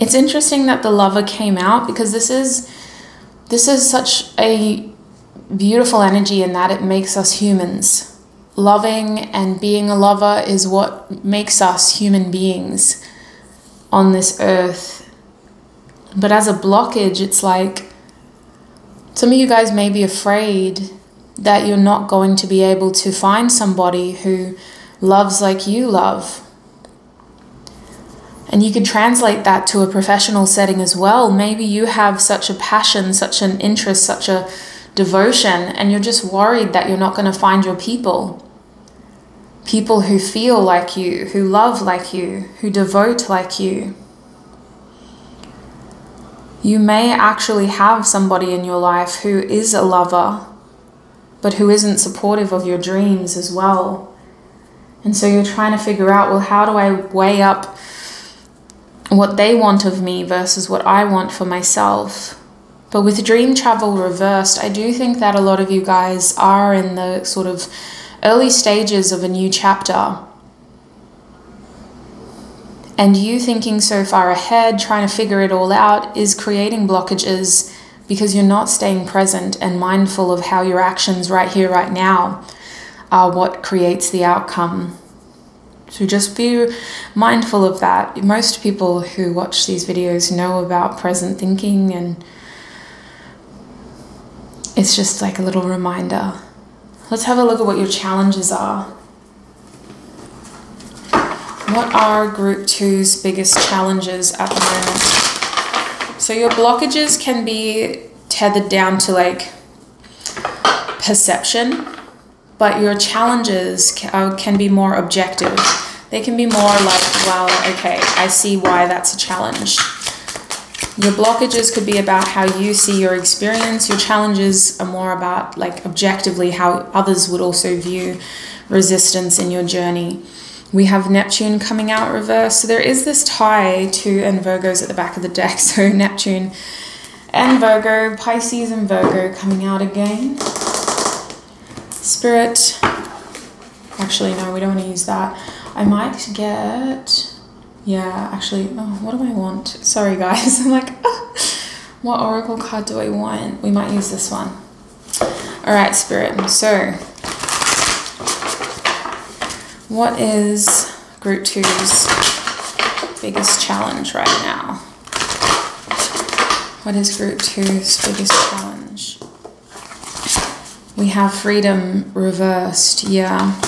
It's interesting that the Lover came out, because this is such a beautiful energy in that it makes us humans. Loving and being a lover is what makes us human beings on this earth. But as a blockage, it's like some of you guys may be afraid that you're not going to be able to find somebody who loves like you love. And you can translate that to a professional setting as well. Maybe you have such a passion, such an interest, such a devotion, and you're just worried that you're not going to find your people. People who feel like you, who love like you, who devote like you. You may actually have somebody in your life who is a lover, but who isn't supportive of your dreams as well. And so you're trying to figure out, well, how do I weigh up what they want of me versus what I want for myself? But with dream travel reversed, I do think that a lot of you guys are in the sort of early stages of a new chapter. And you thinking so far ahead, trying to figure it all out, is creating blockages because you're not staying present and mindful of how your actions right here, right now, are what creates the outcome. So just be mindful of that. Most people who watch these videos know about present thinking, and it's just like a little reminder. Let's have a look at what your challenges are. What are Group 2's biggest challenges at the moment? So your blockages can be tethered down to like perception, but your challenges can be more objective. They can be more like, well, okay, I see why that's a challenge. Your blockages could be about how you see your experience. Your challenges are more about like objectively how others would also view resistance in your journey. We have Neptune coming out reverse. So there is this tie to, and Virgo's at the back of the deck. So Neptune and Virgo, Pisces and Virgo coming out again. Spirit. Actually, no, we don't want to use that. I might get, yeah, actually, oh, what do I want? Sorry, guys. I'm like, what oracle card do I want? We might use this one. All right, Spirit. So what is Group 2's biggest challenge right now? What is Group 2's biggest challenge? We have Freedom reversed, yeah.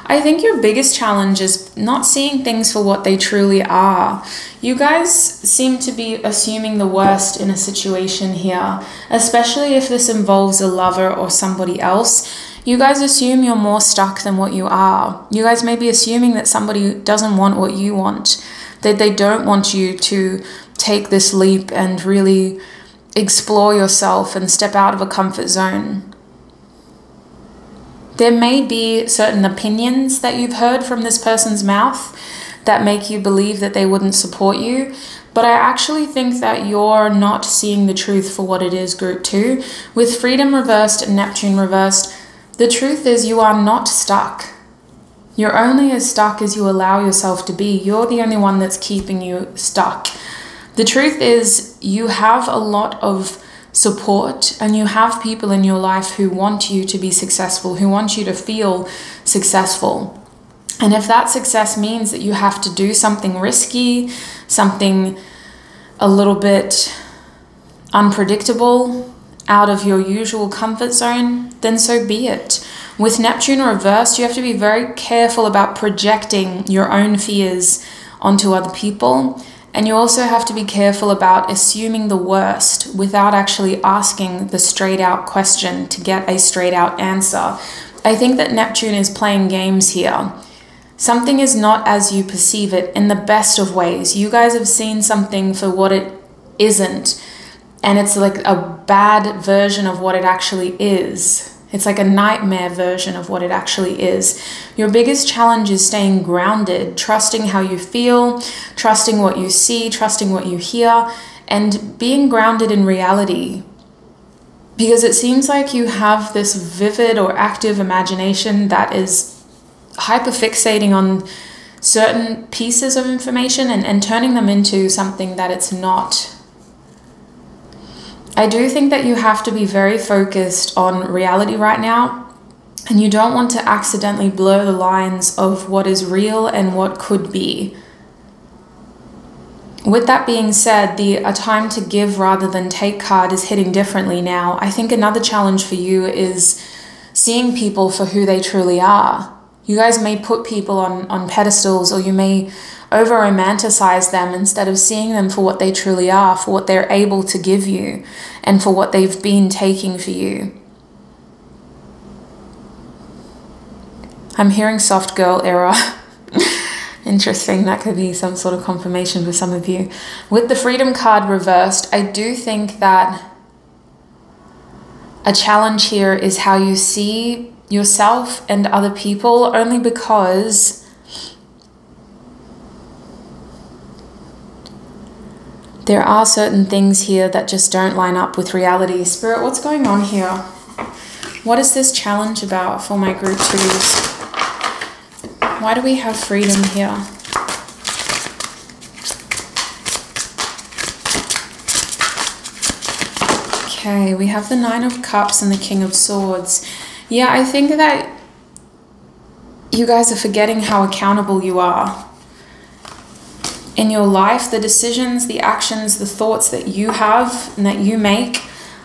I think your biggest challenge is not seeing things for what they truly are. You guys seem to be assuming the worst in a situation here, especially if this involves a lover or somebody else. You guys assume you're more stuck than what you are. You guys may be assuming that somebody doesn't want what you want, that they don't want you to take this leap and really explore yourself and step out of a comfort zone. There may be certain opinions that you've heard from this person's mouth that make you believe that they wouldn't support you, but I actually think that you're not seeing the truth for what it is, Group 2. With Freedom reversed and Neptune reversed, the truth is you are not stuck. You're only as stuck as you allow yourself to be. You're the only one that's keeping you stuck. The truth is you have a lot of support, and you have people in your life who want you to be successful, who want you to feel successful. And if that success means that you have to do something risky, something a little bit unpredictable, out of your usual comfort zone, then so be it. With Neptune reversed, you have to be very careful about projecting your own fears onto other people. And you also have to be careful about assuming the worst without actually asking the straight out question to get a straight out answer. I think that Neptune is playing games here. Something is not as you perceive it in the best of ways. You guys have seen something for what it isn't, and it's like a bad version of what it actually is. It's like a nightmare version of what it actually is. Your biggest challenge is staying grounded, trusting how you feel, trusting what you see, trusting what you hear, and being grounded in reality. Because it seems like you have this vivid or active imagination that is hyperfixating on certain pieces of information and turning them into something that it's not. I do think that you have to be very focused on reality right now, and you don't want to accidentally blur the lines of what is real and what could be. With that being said, a time to give rather than take card is hitting differently now. I think another challenge for you is seeing people for who they truly are. You guys may put people on pedestals, or you may over-romanticize them instead of seeing them for what they truly are, for what they're able to give you, and for what they've been taking for you. I'm hearing soft girl era. Interesting. That could be some sort of confirmation for some of you. With the Freedom card reversed, I do think that a challenge here is how you see yourself and other people, only because there are certain things here that just don't line up with reality. Spirit, what's going on here? What is this challenge about for my group twos? Why do we have freedom here? Okay, we have the Nine of Cups and the King of Swords. Yeah, I think that you guys are forgetting how accountable you are. In your life, the decisions, the actions, the thoughts that you have and that you make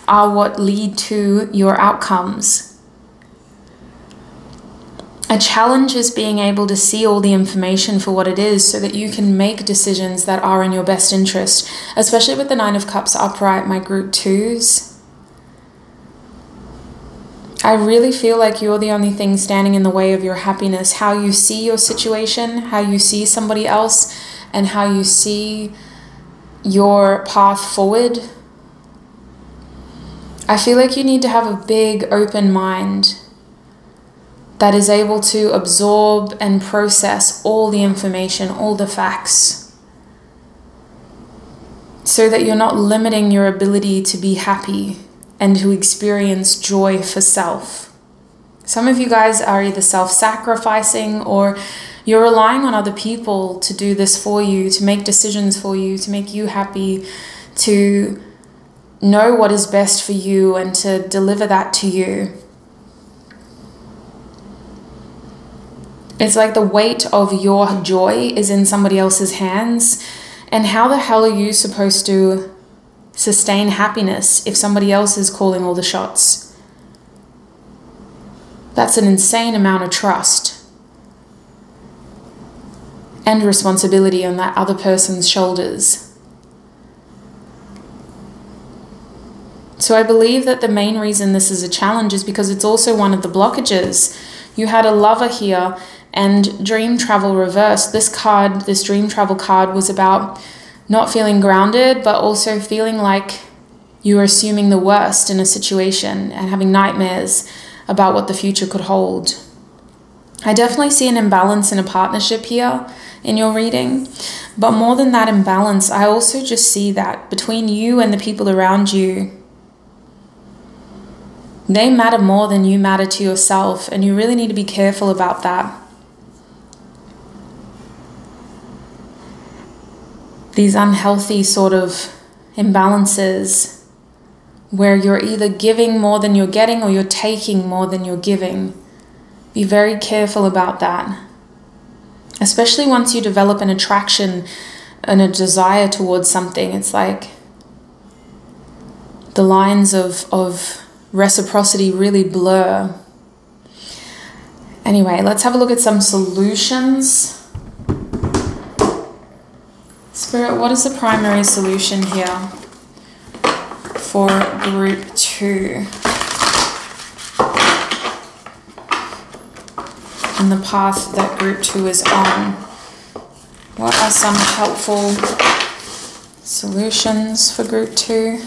are what lead to your outcomes. A challenge is being able to see all the information for what it is so that you can make decisions that are in your best interest, especially with the Nine of Cups upright, my group twos. I really feel like you're the only thing standing in the way of your happiness. How you see your situation, how you see somebody else, and how you see your path forward. I feel like you need to have a big open mind that is able to absorb and process all the information, all the facts, so that you're not limiting your ability to be happy and to experience joy for self. Some of you guys are either self-sacrificing or you're relying on other people to do this for you, to make decisions for you, to make you happy, to know what is best for you and to deliver that to you. It's like the weight of your joy is in somebody else's hands. And how the hell are you supposed to sustain happiness if somebody else is calling all the shots? That's an insane amount of trust and responsibility on that other person's shoulders. So I believe that the main reason this is a challenge is because it's also one of the blockages. You had a lover here and dream travel reversed. This card, this dream travel card, was about not feeling grounded, but also feeling like you were assuming the worst in a situation and having nightmares about what the future could hold. I definitely see an imbalance in a partnership here in your reading, but more than that imbalance, I also just see that between you and the people around you, they matter more than you matter to yourself, and you really need to be careful about that. These unhealthy sort of imbalances where you're either giving more than you're getting or you're taking more than you're giving. Be very careful about that. Especially once you develop an attraction and a desire towards something, it's like the lines of reciprocity really blur. Anyway, let's have a look at some solutions. Spirit, what is the primary solution here for group 2 and the path that group 2 is on? What are some helpful solutions for group 2?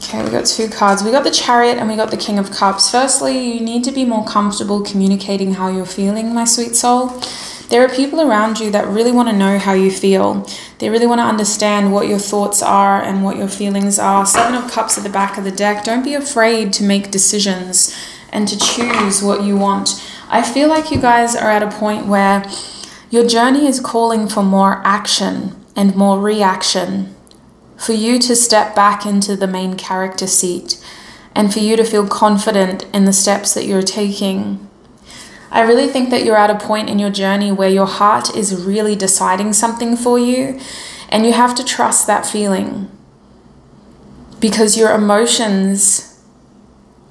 Okay, we got 2 cards. We got the Chariot and we got the King of Cups. Firstly, you need to be more comfortable communicating how you're feeling, my sweet soul. There are people around you that really want to know how you feel. They really want to understand what your thoughts are and what your feelings are. 7 of Cups at the back of the deck. Don't be afraid to make decisions and to choose what you want. I feel like you guys are at a point where your journey is calling for more action and more reaction, for you to step back into the main character seat and for you to feel confident in the steps that you're taking. I really think that you're at a point in your journey where your heart is really deciding something for you, and you have to trust that feeling, because your emotions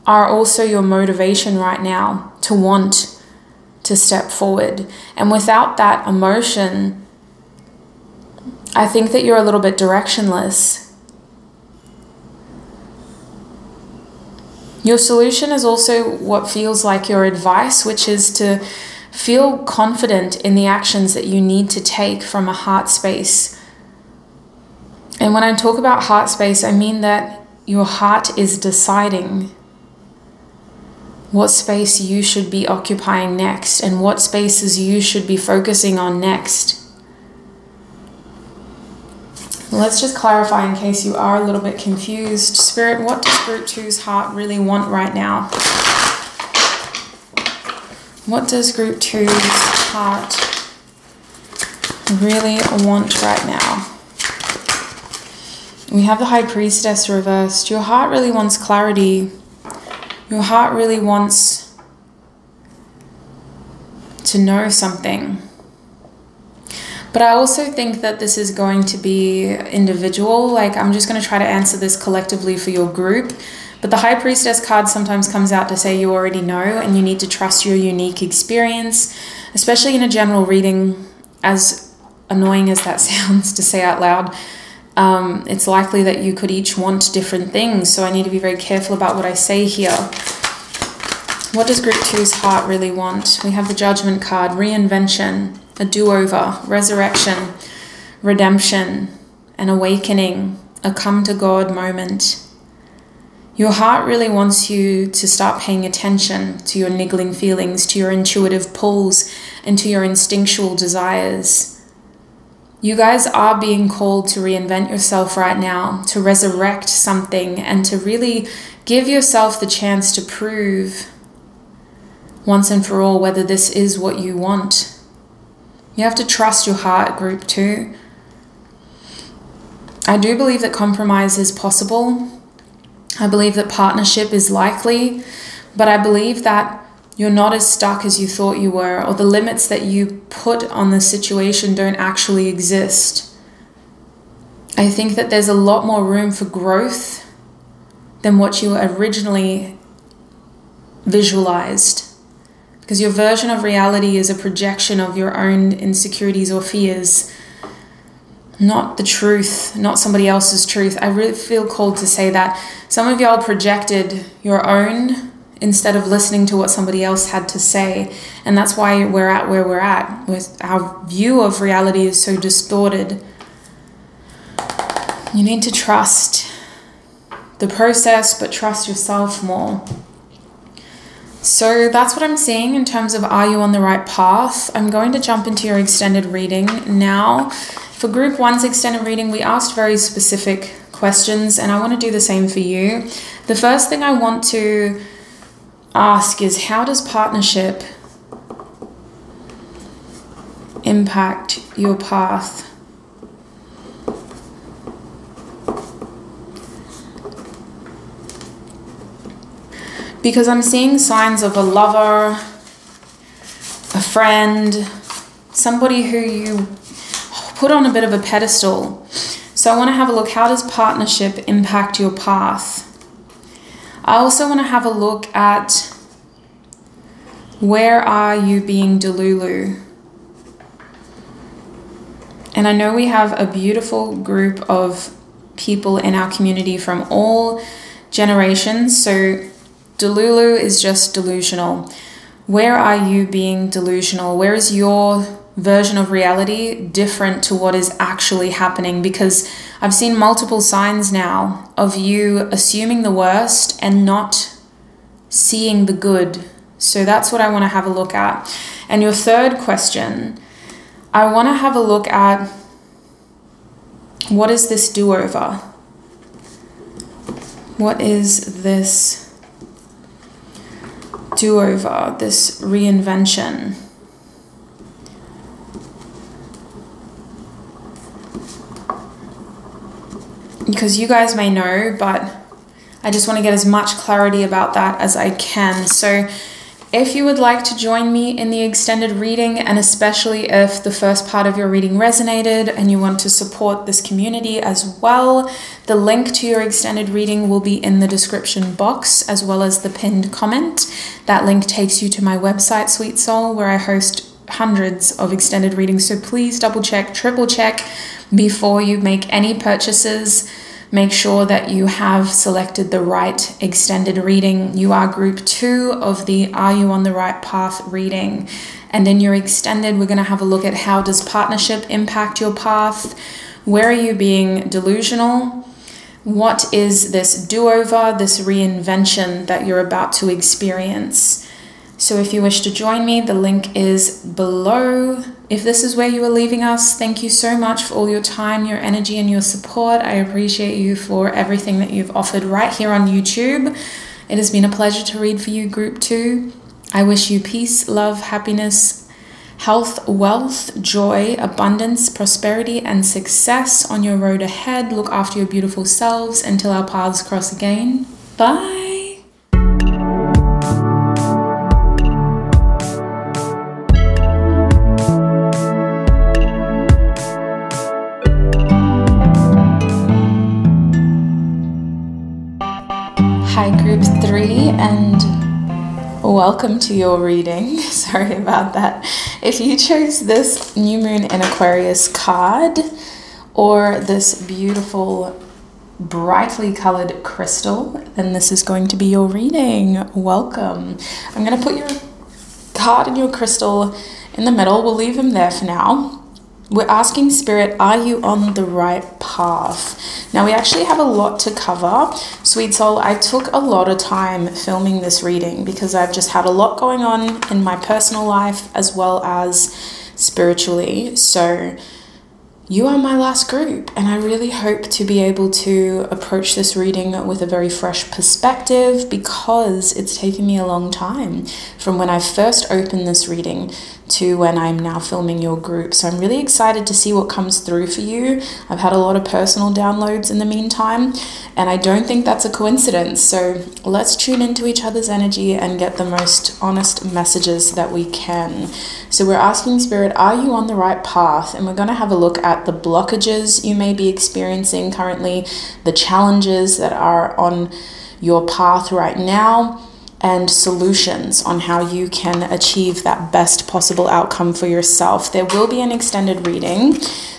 are also your motivation right now to want to step forward. And without that emotion, I think that you're a little bit directionless. Your solution is also what feels like your advice, which is to Feel confident in the actions that you need to take from a heart space. And when I talk about heart space, I mean that your heart is deciding what space you should be occupying next and what spaces you should be focusing on next. Let's just clarify in case you are a little bit confused. Spirit, what does Group 2's heart really want right now? What does Group 2's heart really want right now? We have the High Priestess reversed. Your heart really wants clarity. Your heart really wants to know something. But I also think that this is going to be individual. Like, I'm just going to try to answer this collectively for your group. But the High Priestess card sometimes comes out to say you already know and you need to trust your unique experience, especially in a general reading, as annoying as that sounds to say out loud. It's likely that you could each want different things, so I need to be very careful about what I say here. What does Group 2's heart really want? We have the Judgment card, reinvention, a do-over, resurrection, redemption, an awakening, a come to God moment. Your heart really wants you to start paying attention to your niggling feelings, to your intuitive pulls, and to your instinctual desires. You guys are being called to reinvent yourself right now, to resurrect something, and to really give yourself the chance to prove once and for all whether this is what you want. You have to trust your heart, Group 2. I do believe that compromise is possible. I believe that partnership is likely, but I believe that you're not as stuck as you thought you were, or the limits that you put on the situation don't actually exist. I think that there's a lot more room for growth than what you originally visualized, because your version of reality is a projection of your own insecurities or fears, not the truth, not somebody else's truth. I really feel called to say that some of y'all projected your own instead of listening to what somebody else had to say. And that's why we're at where we're at. Our view of reality is so distorted. You need to trust the process, but trust yourself more. So that's what I'm seeing in terms of, are you on the right path? I'm going to jump into your extended reading now. For Group 1's extended reading, we asked very specific questions, and I want to do the same for you. The first thing I want to ask is, how does partnership impact your path? Because I'm seeing signs of a lover, a friend, somebody who you put on a bit of a pedestal. So I want to have a look, how does partnership impact your path? I also want to have a look at, where are you being delulu? And I know we have a beautiful group of people in our community from all generations. So delulu is just delusional. Where are you being delusional? Where is your version of reality different to what is actually happening? Because I've seen multiple signs now of you assuming the worst and not seeing the good. So that's what I want to have a look at. And your third question, I want to have a look at, what is this do-over? What is this do-over, this reinvention? Because you guys may know, but I just want to get as much clarity about that as I can. So if you would like to join me in the extended reading, and especially if the first part of your reading resonated and you want to support this community as well, the link to your extended reading will be in the description box, as well as the pinned comment. That link takes you to my website, Sweet Soul, where I host hundreds of extended readings. So please double check, triple check before you make any purchases. Make sure that you have selected the right extended reading. You are Group 2 of the Are You on the Right Path reading. And in your extended, we're going to have a look at how does partnership impact your path? Where are you being delusional? What is this do-over, this reinvention that you're about to experience? So if you wish to join me, the link is below. If this is where you are leaving us, thank you so much for all your time, your energy, and your support. I appreciate you for everything that you've offered right here on YouTube. It has been a pleasure to read for you, Group 2. I wish you peace, love, happiness, health, wealth, joy, abundance, prosperity, and success on your road ahead. Look after your beautiful selves until our paths cross again. Bye. Hi Group 3 and welcome to your reading. Sorry about that. If you chose this New Moon in Aquarius card or this beautiful brightly colored crystal, then this is going to be your reading. Welcome. I'm going to put your card and your crystal in the middle. We'll leave them there for now. We're asking Spirit, are you on the right path? Now we actually have a lot to cover. Sweet soul, I took a lot of time filming this reading because I've just had a lot going on in my personal life as well as spiritually. So you are my last group, and I really hope to be able to approach this reading with a very fresh perspective because it's taken me a long time from when I first opened this reading to when I'm now filming your group. So I'm really excited to see what comes through for you. I've had a lot of personal downloads in the meantime, and I don't think that's a coincidence. So let's tune into each other's energy and get the most honest messages that we can. So we're asking Spirit, are you on the right path? And we're going to have a look at the blockages you may be experiencing currently, the challenges that are on your path right now, and solutions on how you can achieve that best possible outcome for yourself. There will be an extended reading.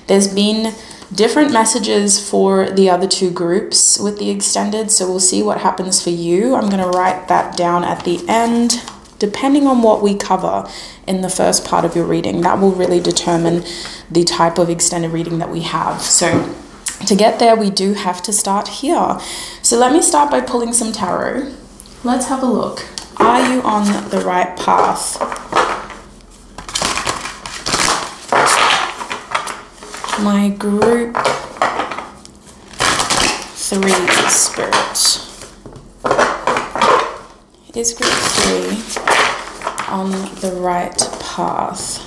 There's been different messages for the other two groups with the extended, so we'll see what happens for you. I'm going to write that down at the end. Depending on what we cover in the first part of your reading, that will really determine the type of extended reading that we have. So to get there, we do have to start here. So let me start by pulling some tarot. Let's have a look. Are you on the right path? My Group 3 Spirit. Is Group 3 on the right path?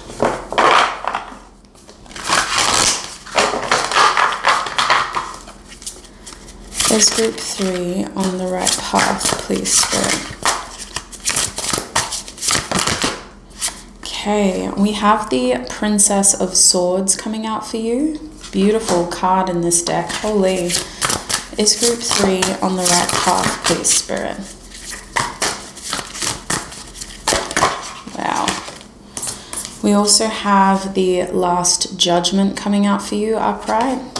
Is Group 3 on the right path, please, Spirit? Okay, we have the Princess of Swords coming out for you. Beautiful card in this deck. Holy. Is Group 3 on the right path, please, Spirit? Wow. We also have the Last Judgment coming out for you, upright.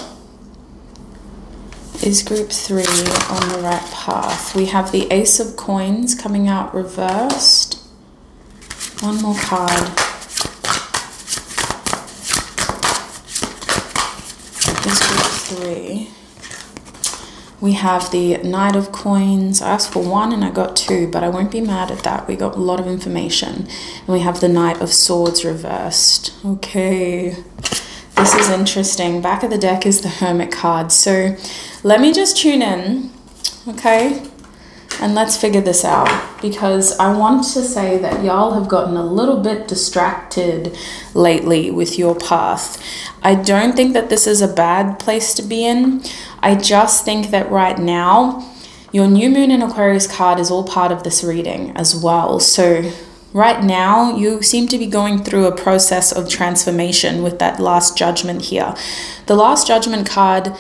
Is Group 3 on the right path? We have the Ace of Coins coming out reversed. One more card. Is Group 3. We have the Knight of Coins. I asked for one and I got two, but I won't be mad at that. We got a lot of information. And we have the Knight of Swords reversed. Okay. This is interesting. Back of the deck is the Hermit card. So let me just tune in, okay? And let's figure this out, because I want to say that y'all have gotten a little bit distracted lately with your path. I don't think that this is a bad place to be in. I just think that right now, your New Moon in Aquarius card is all part of this reading as well. So right now, you seem to be going through a process of transformation with that Last Judgment here. The Last Judgment card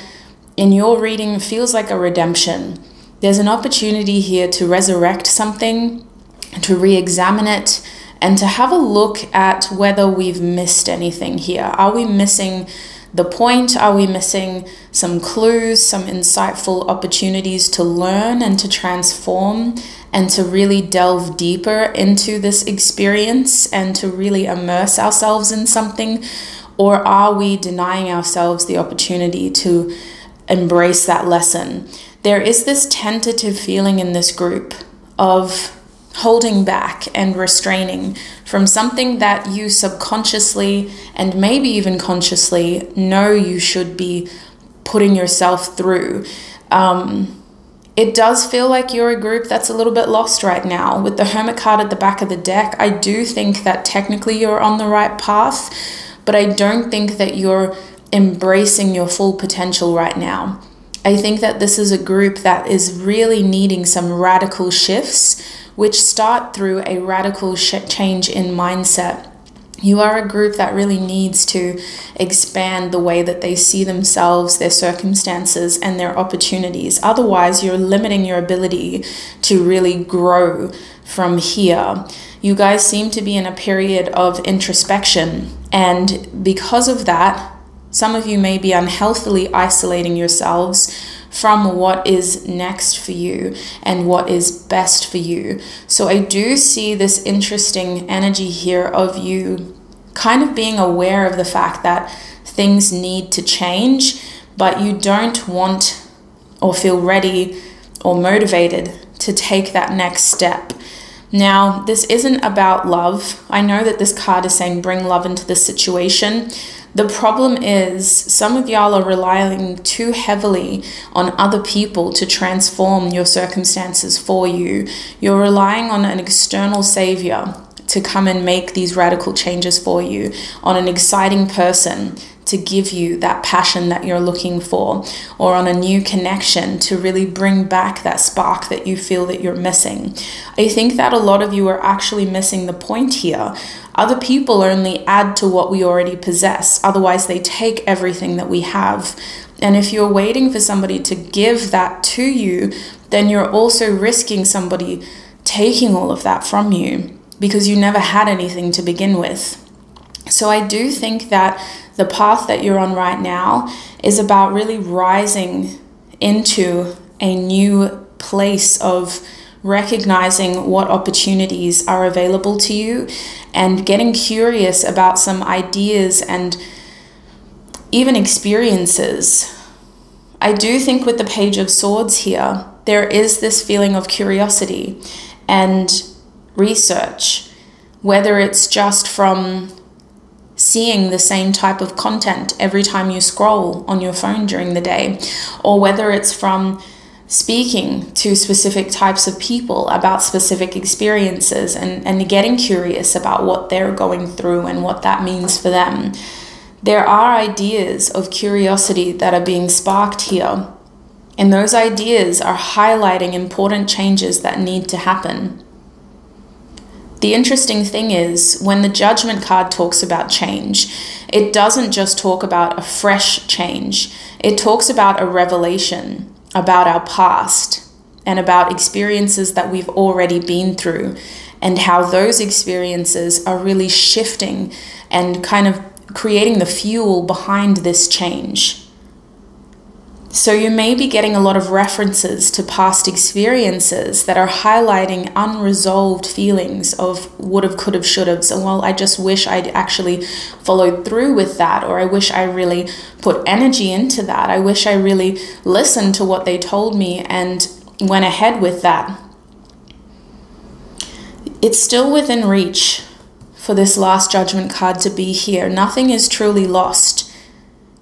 in your reading feels like a redemption. There's an opportunity here to resurrect something, to re-examine it, and to have a look at whether we've missed anything here. Are we missing the point? Are we missing some clues, some insightful opportunities to learn and to transform and to really delve deeper into this experience and to really immerse ourselves in something? Or are we denying ourselves the opportunity to embrace that lesson? There is this tentative feeling in this group of holding back and restraining from something that you subconsciously and maybe even consciously know you should be putting yourself through. It does feel like you're a group that's a little bit lost right now. With the Hermit card at the back of the deck, I do think that technically you're on the right path, but I don't think that you're embracing your full potential right now. I think that this is a group that is really needing some radical shifts, which start through a radical change in mindset. You are a group that really needs to expand the way that they see themselves, their circumstances, and their opportunities. Otherwise, you're limiting your ability to really grow from here. You guys seem to be in a period of introspection, and because of that, some of you may be unhealthily isolating yourselves from what is next for you and what is best for you. So I do see this interesting energy here of you kind of being aware of the fact that things need to change, but you don't want or feel ready or motivated to take that next step. Now, this isn't about love. I know that this card is saying bring love into this situation. The problem is some of y'all are relying too heavily on other people to transform your circumstances for you. You're relying on an external savior to come and make these radical changes for you, on an exciting person to give you that passion that you're looking for, or on a new connection to really bring back that spark that you feel that you're missing. I think that a lot of you are actually missing the point here. Other people only add to what we already possess. Otherwise, they take everything that we have. And if you're waiting for somebody to give that to you, then you're also risking somebody taking all of that from you because you never had anything to begin with. So I do think that the path that you're on right now is about really rising into a new place of recognizing what opportunities are available to you and getting curious about some ideas and even experiences. I do think with the Page of Swords here, there is this feeling of curiosity and research, whether it's just from seeing the same type of content every time you scroll on your phone during the day, or whether it's from speaking to specific types of people about specific experiences and getting curious about what they're going through and what that means for them. There are ideas of curiosity that are being sparked here, and those ideas are highlighting important changes that need to happen. The interesting thing is, when the Judgment card talks about change, it doesn't just talk about a fresh change. It talks about a revelation about our past and about experiences that we've already been through and how those experiences are really shifting and kind of creating the fuel behind this change. So you may be getting a lot of references to past experiences that are highlighting unresolved feelings of would've, could've, should've. So, well, I just wish I'd actually followed through with that, or I wish I really put energy into that. I wish I really listened to what they told me and went ahead with that. It's still within reach for this last Judgment card to be here. Nothing is truly lost.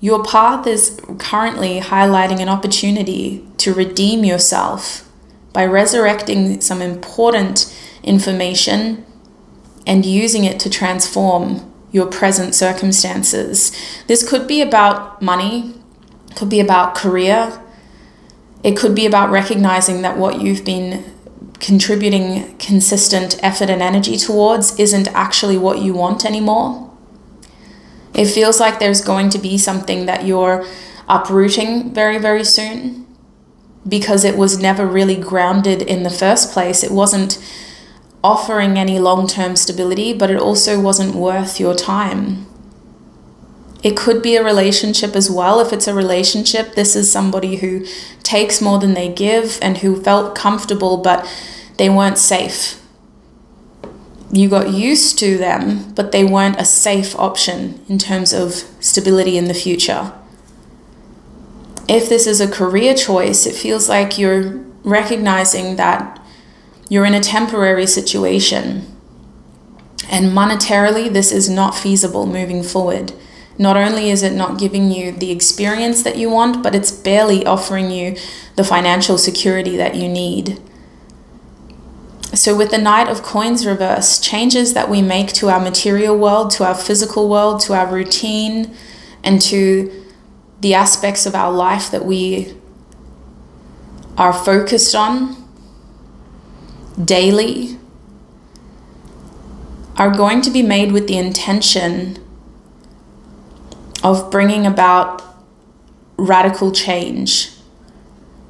Your path is currently highlighting an opportunity to redeem yourself by resurrecting some important information and using it to transform your present circumstances. This could be about money, it could be about career, it could be about recognizing that what you've been contributing consistent effort and energy towards isn't actually what you want anymore. It feels like there's going to be something that you're uprooting very, very soon because it was never really grounded in the first place. It wasn't offering any long-term stability, but it also wasn't worth your time. It could be a relationship as well. If it's a relationship, this is somebody who takes more than they give and who felt comfortable, but they weren't safe. You got used to them, but they weren't a safe option in terms of stability in the future. If this is a career choice, it feels like you're recognizing that you're in a temporary situation. And monetarily, this is not feasible moving forward. Not only is it not giving you the experience that you want, but it's barely offering you the financial security that you need. So with the Knight of Coins reverse, changes that we make to our material world, to our physical world, to our routine, and to the aspects of our life that we are focused on daily, are going to be made with the intention of bringing about radical change,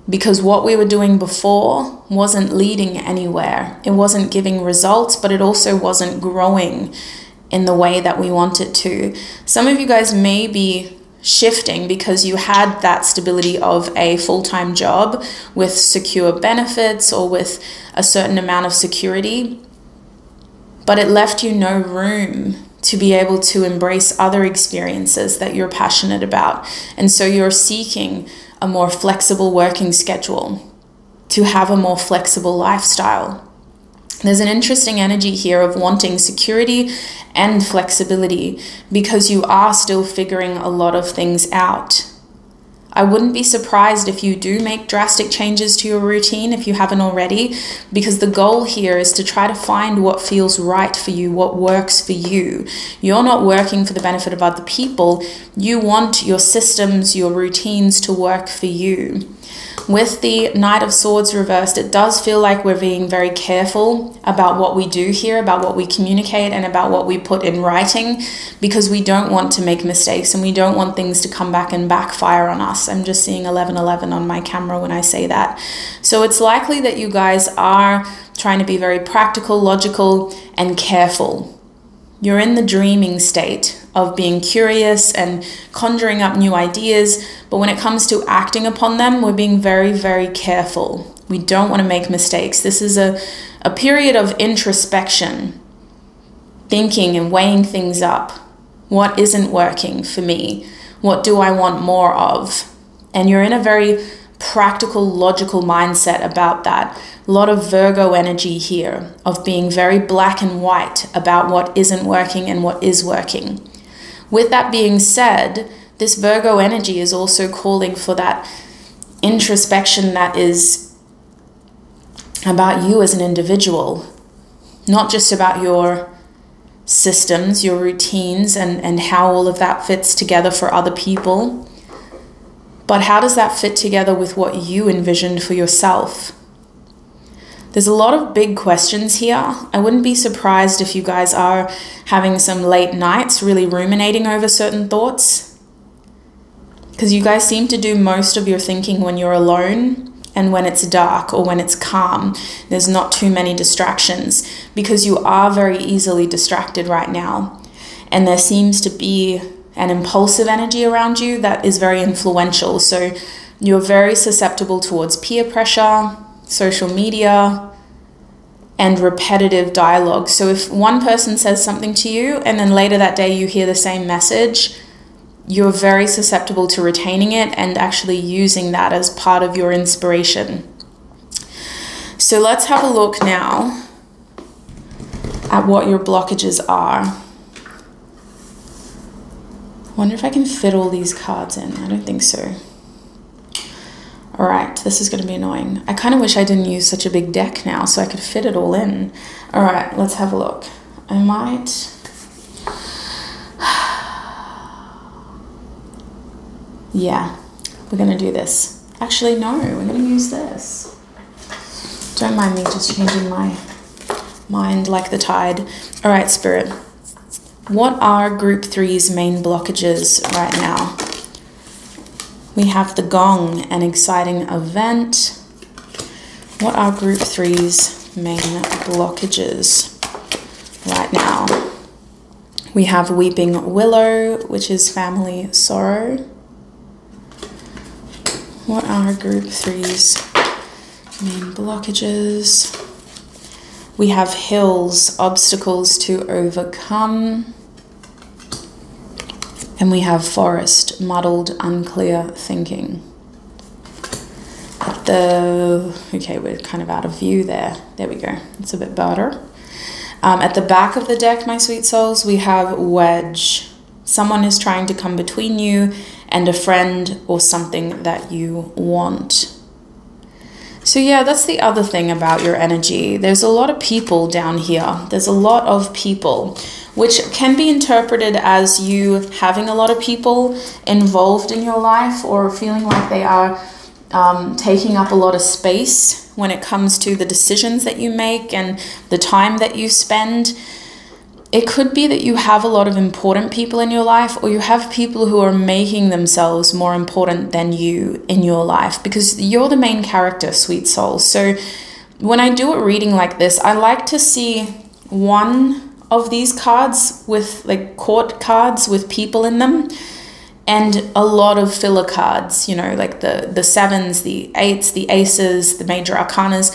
because what we were doing before wasn't leading anywhere. It wasn't giving results, but it also wasn't growing in the way that we want it to. Some of you guys may be shifting because you had that stability of a full-time job with secure benefits or with a certain amount of security, but it left you no room to be able to embrace other experiences that you're passionate about. And so you're seeking a more flexible working schedule, to have a more flexible lifestyle. There's an interesting energy here of wanting security and flexibility because you are still figuring a lot of things out. I wouldn't be surprised if you do make drastic changes to your routine if you haven't already, because the goal here is to try to find what feels right for you, what works for you. You're not working for the benefit of other people. You want your systems, your routines to work for you. With the Knight of Swords reversed, it does feel like we're being very careful about what we do here, about what we communicate, and about what we put in writing, because we don't want to make mistakes and we don't want things to come back and backfire on us. I'm just seeing 1111 on my camera when I say that. So it's likely that you guys are trying to be very practical, logical, and careful. You're in the dreaming state of being curious and conjuring up new ideas, but when it comes to acting upon them, we're being very, very careful. We don't want to make mistakes. This is a period of introspection, thinking and weighing things up. What isn't working for me? What do I want more of? And you're in a very practical, logical mindset about that. A lot of Virgo energy here of being very black and white about what isn't working and what is working. With that being said, this Virgo energy is also calling for that introspection that is about you as an individual, not just about your systems, your routines, and how all of that fits together for other people, but how does that fit together with what you envisioned for yourself? There's a lot of big questions here. I wouldn't be surprised if you guys are having some late nights really ruminating over certain thoughts, because you guys seem to do most of your thinking when you're alone and when it's dark or when it's calm. There's not too many distractions because you are very easily distracted right now. And there seems to be an impulsive energy around you that is very influential. So you're very susceptible towards peer pressure, social media, and repetitive dialogue. So if one person says something to you and then later that day you hear the same message, you're very susceptible to retaining it and actually using that as part of your inspiration. So let's have a look now at what your blockages are. I wonder if I can fit all these cards in. I don't think so. All right, this is going to be annoying. I kind of wish I didn't use such a big deck now so I could fit it all in. All right, let's have a look. I might... Yeah, we're going to do this. Actually, no, we're going to use this. Don't mind me just changing my mind like the tide. All right, Spirit. What are Group 3's main blockages right now? We have the Gong, an exciting event. What are Group 3's main blockages right now? We have Weeping Willow, which is family sorrow. What are group 3's main blockages? We have hills, obstacles to overcome. And we have forest, muddled, unclear thinking. Okay, we're kind of out of view there. There we go. It's a bit better. At the back of the deck, my sweet souls, we have wedge. Someone is trying to come between you and a friend or something that you want. So yeah, that's the other thing about your energy. There's a lot of people down here. There's a lot of people, which can be interpreted as you having a lot of people involved in your life or feeling like they are taking up a lot of space when it comes to the decisions that you make and the time that you spend. It could be that you have a lot of important people in your life, or you have people who are making themselves more important than you in your life, because you're the main character, sweet soul. So when I do a reading like this, I like to see one of these cards with like court cards with people in them, and a lot of filler cards, you know, like the sevens, the eights, the aces, the major arcanas.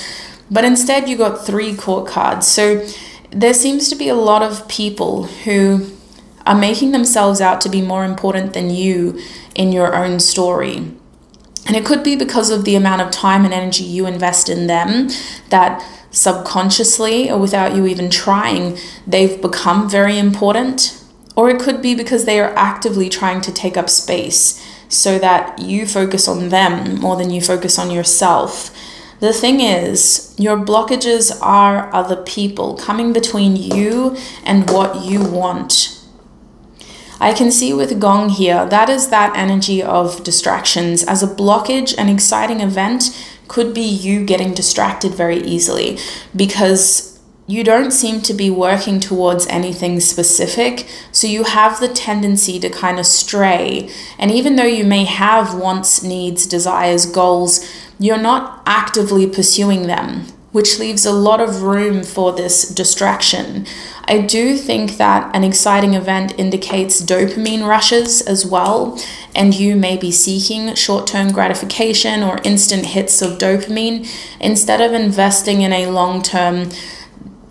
But instead you got 3 court cards. So there seems to be a lot of people who are making themselves out to be more important than you in your own story. And it could be because of the amount of time and energy you invest in them, that subconsciously or without you even trying, they've become very important. Or it could be because they are actively trying to take up space so that you focus on them more than you focus on yourself. The thing is, your blockages are other people coming between you and what you want. I can see with Gong here, that is that energy of distractions. As a blockage, an exciting event could be you getting distracted very easily because you don't seem to be working towards anything specific. So you have the tendency to kind of stray. And even though you may have wants, needs, desires, goals, you're not actively pursuing them, which leaves a lot of room for this distraction. I do think that an exciting event indicates dopamine rushes as well, and you may be seeking short-term gratification or instant hits of dopamine instead of investing in a long-term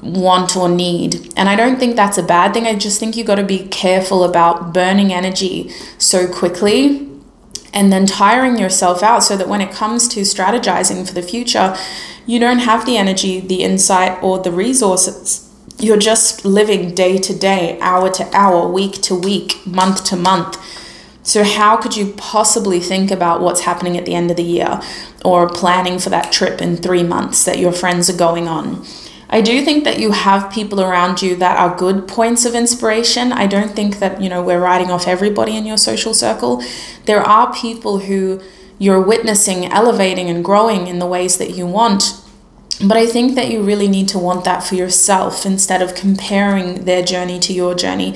want or need. And I don't think that's a bad thing. I just think you got to be careful about burning energy so quickly and then tiring yourself out, so that when it comes to strategizing for the future, you don't have the energy, the insight, or the resources. You're just living day to day, hour to hour, week to week, month to month. So how could you possibly think about what's happening at the end of the year or planning for that trip in 3 months that your friends are going on? I do think that you have people around you that are good points of inspiration. I don't think that, you know, we're writing off everybody in your social circle. There are people who you're witnessing elevating and growing in the ways that you want. But I think that you really need to want that for yourself instead of comparing their journey to your journey.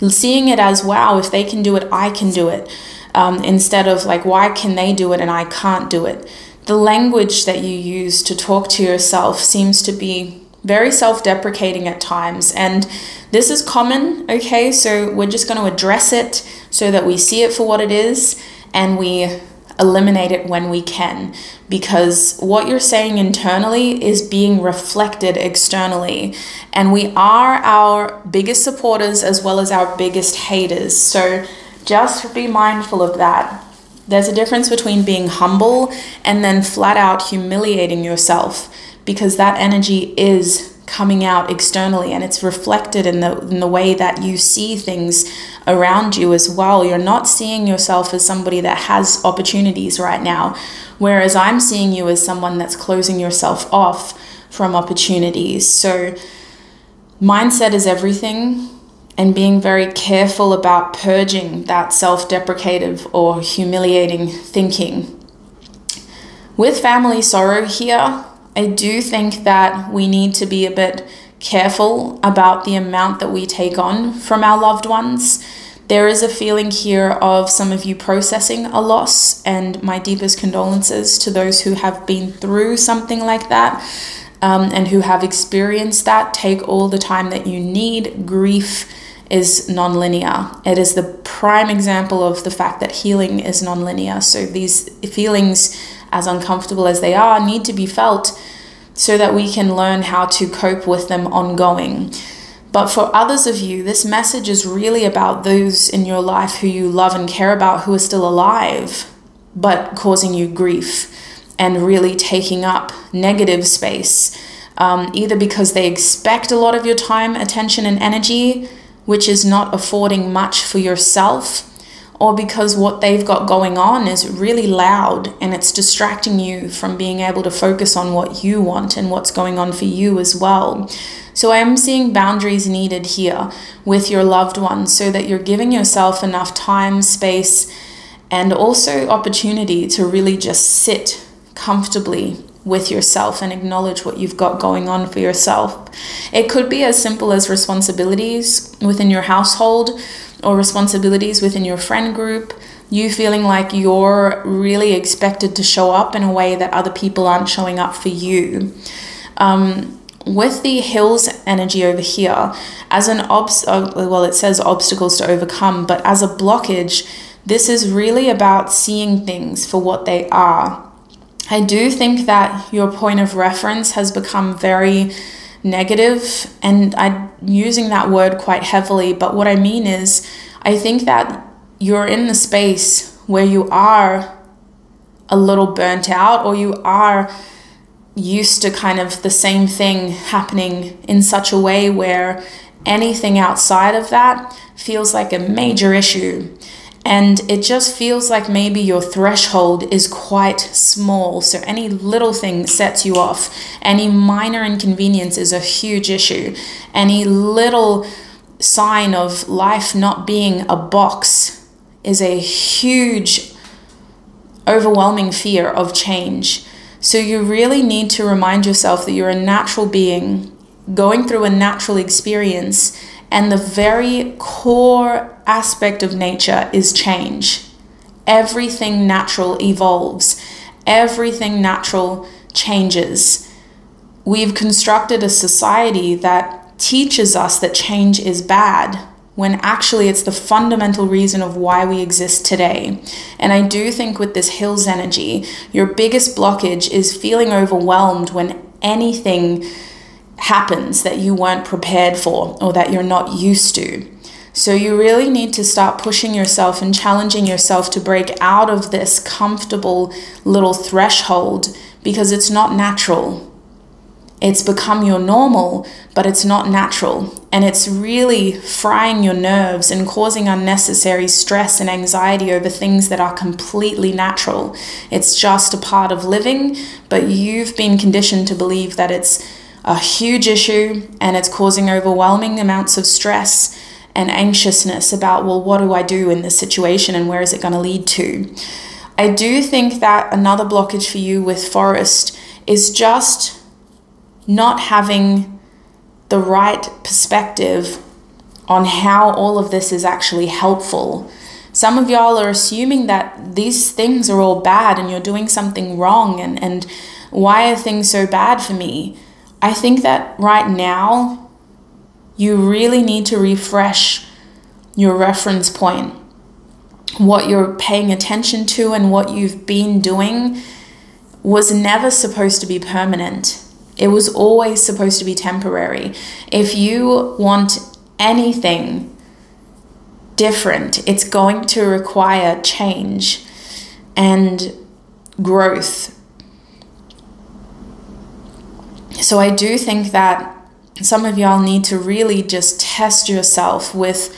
Seeing it as, wow, if they can do it, I can do it. Instead of like, why can they do it and I can't do it? The language that you use to talk to yourself seems to be very self-deprecating at times, and this is common, okay? So we're just going to address it so that we see it for what it is and we eliminate it when we can, because what you're saying internally is being reflected externally, and we are our biggest supporters as well as our biggest haters. So just be mindful of that. There's a difference between being humble and then flat out humiliating yourself, because that energy is coming out externally and it's reflected in the way that you see things around you as well. You're not seeing yourself as somebody that has opportunities right now, whereas I'm seeing you as someone that's closing yourself off from opportunities. So mindset is everything, and being very careful about purging that self-deprecative or humiliating thinking. With family sorrow here, I do think that we need to be a bit careful about the amount that we take on from our loved ones. There is a feeling here of some of you processing a loss, and my deepest condolences to those who have been through something like that and who have experienced that. Take all the time that you need. Grief is non-linear. It is the prime example of the fact that healing is non-linear. So these feelings, as uncomfortable as they are, need to be felt so that we can learn how to cope with them ongoing. But for others of you, this message is really about those in your life who you love and care about who are still alive, but causing you grief and really taking up negative space, either because they expect a lot of your time, attention, and energy, which is not affording much for yourself, or because what they've got going on is really loud and it's distracting you from being able to focus on what you want and what's going on for you as well. So I am seeing boundaries needed here with your loved ones so that you're giving yourself enough time, space, and also opportunity to really just sit comfortably with yourself and acknowledge what you've got going on for yourself. It could be as simple as responsibilities within your household or responsibilities within your friend group, you feeling like you're really expected to show up in a way that other people aren't showing up for you. With the hills energy over here, as an well, it says obstacles to overcome, but as a blockage, this is really about seeing things for what they are. I do think that your point of reference has become very negative, and I'm using that word quite heavily, but what I mean is, I think that you're in the space where you are a little burnt out, or you are used to kind of the same thing happening in such a way where anything outside of that feels like a major issue. And it just feels like maybe your threshold is quite small. So any little thing sets you off. Any minor inconvenience is a huge issue. Any little sign of life not being a box is a huge, overwhelming fear of change. So you really need to remind yourself that you're a natural being going through a natural experience, and the very core aspect of nature is change. Everything natural evolves. Everything natural changes. We've constructed a society that teaches us that change is bad, when actually it's the fundamental reason of why we exist today. And I do think with this hills energy, your biggest blockage is feeling overwhelmed when anything happens that you weren't prepared for or that you're not used to. So you really need to start pushing yourself and challenging yourself to break out of this comfortable little threshold, because it's not natural. It's become your normal, but it's not natural. And it's really frying your nerves and causing unnecessary stress and anxiety over things that are completely natural. It's just a part of living, but you've been conditioned to believe that it's a huge issue and it's causing overwhelming amounts of stress and anxiousness about, well, what do I do in this situation and where is it going to lead to? I do think that another blockage for you with Forest is just not having the right perspective on how all of this is actually helpful. Some of y'all are assuming that these things are all bad and you're doing something wrong, and why are things so bad for me? I think that right now you really need to refresh your reference point. What you're paying attention to and what you've been doing was never supposed to be permanent. It was always supposed to be temporary. If you want anything different, it's going to require change and growth. So I do think that some of y'all need to really just test yourself with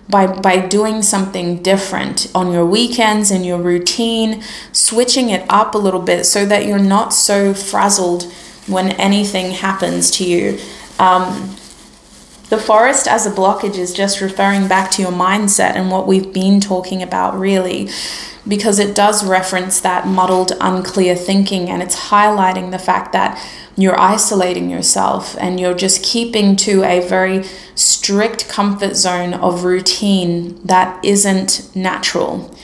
by doing something different on your weekends and your routine, switching it up a little bit so that you're not so frazzled when anything happens to you. The Forest as a blockage is just referring back to your mindset and what we've been talking about, really, because it does reference that muddled, unclear thinking, and it's highlighting the fact that you're isolating yourself and you're just keeping to a very strict comfort zone of routine that isn't natural,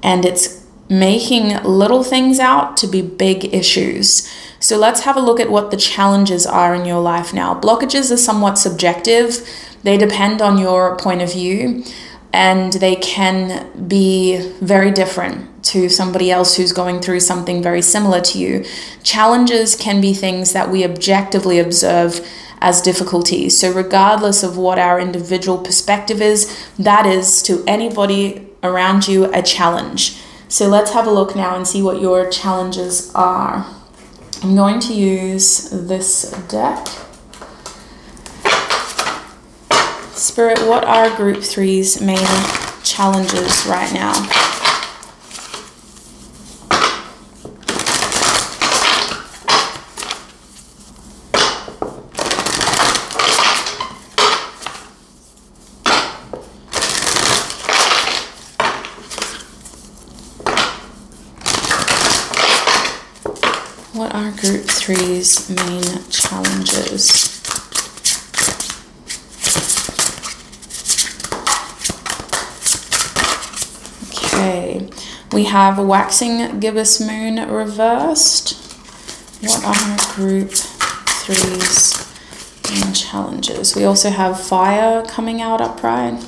and it's making little things out to be big issues. So let's have a look at what the challenges are in your life now. Blockages are somewhat subjective. they depend on your point of view, and they can be very different to somebody else who's going through something very similar to you. Challenges can be things that we objectively observe as difficulties. So regardless of what our individual perspective is, that is to anybody around you a challenge. So let's have a look now and see what your challenges are. I'm going to use this deck. Spirit, what are Group 3's main challenges right now? What are Group 3's main challenges? Okay, we have Waxing Gibbous Moon reversed. What are Group 3's main challenges? We also have Fire coming out upright.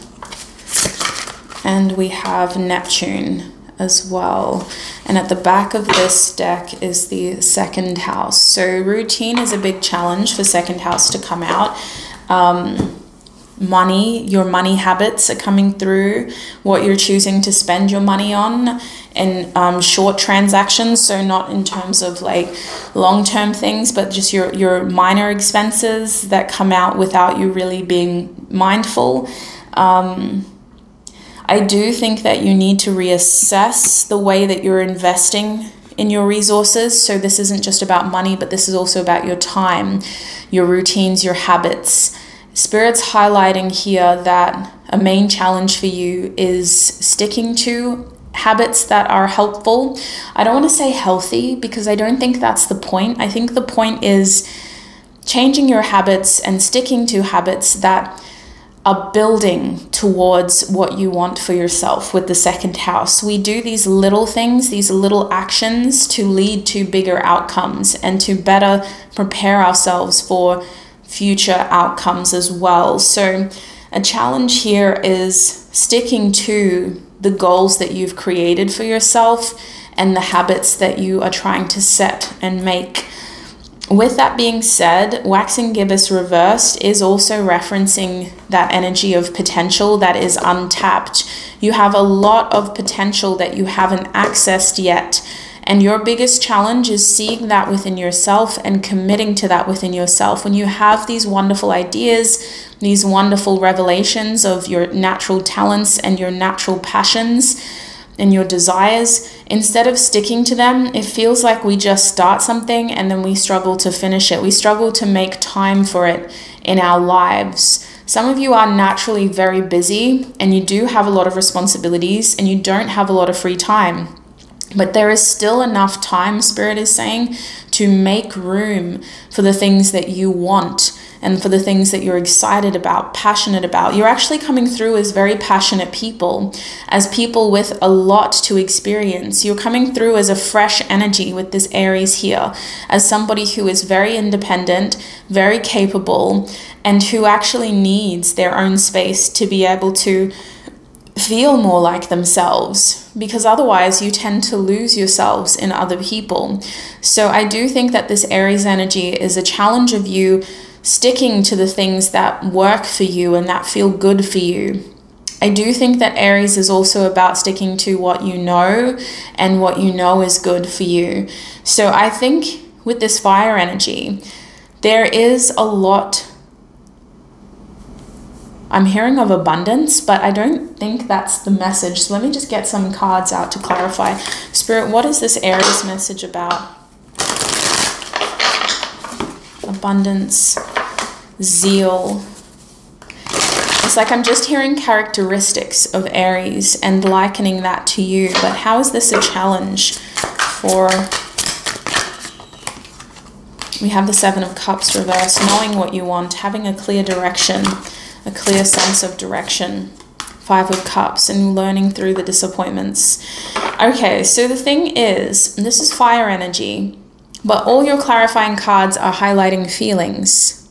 And we have Neptune as well. And at the back of this deck is the second house. So routine is a big challenge for second house to come out. Money, your money habits are coming through, what you're choosing to spend your money on, and short transactions. So not in terms of like long-term things, but just your minor expenses that come out without you really being mindful. I do think that you need to reassess the way that you're investing in your resources. So this isn't just about money, but this is also about your time, your routines, your habits. Spirit's highlighting here that a main challenge for you is sticking to habits that are helpful. I don't want to say healthy, because I don't think that's the point. I think the point is changing your habits and sticking to habits that are building towards what you want for yourself with the second house. We do these little things, these little actions to lead to bigger outcomes and to better prepare ourselves for future outcomes as well. So a challenge here is sticking to the goals that you've created for yourself and the habits that you are trying to set and make. With that being said, Waxing Gibbous reversed is also referencing that energy of potential that is untapped. You have a lot of potential that you haven't accessed yet. And your biggest challenge is seeing that within yourself and committing to that within yourself. When you have these wonderful ideas, these wonderful revelations of your natural talents and your natural passions and your desires, instead of sticking to them, it feels like we just start something and then we struggle to finish it. We struggle to make time for it in our lives. Some of you are naturally very busy and you do have a lot of responsibilities and you don't have a lot of free time. But there is still enough time, Spirit is saying, to make room for the things that you want and for the things that you're excited about, passionate about. You're actually coming through as very passionate people, as people with a lot to experience. You're coming through as a fresh energy with this Aries here, as somebody who is very independent, very capable, and who actually needs their own space to be able to feel more like themselves, because otherwise you tend to lose yourselves in other people. So I do think that this Aries energy is a challenge of you sticking to the things that work for you and that feel good for you. I do think that Aries is also about sticking to what you know and what you know is good for you. So I think with this fire energy, there is a lot. I'm hearing of abundance, but I don't think that's the message. So let me just get some cards out to clarify. Spirit, what is this Aries message about? Abundance, zeal. It's like I'm just hearing characteristics of Aries and likening that to you. But how is this a challenge for... We have the Seven of Cups reversed, knowing what you want, having a clear direction, a clear sense of direction. Five of Cups and learning through the disappointments. Okay, so the thing is, this is fire energy, but all your clarifying cards are highlighting feelings.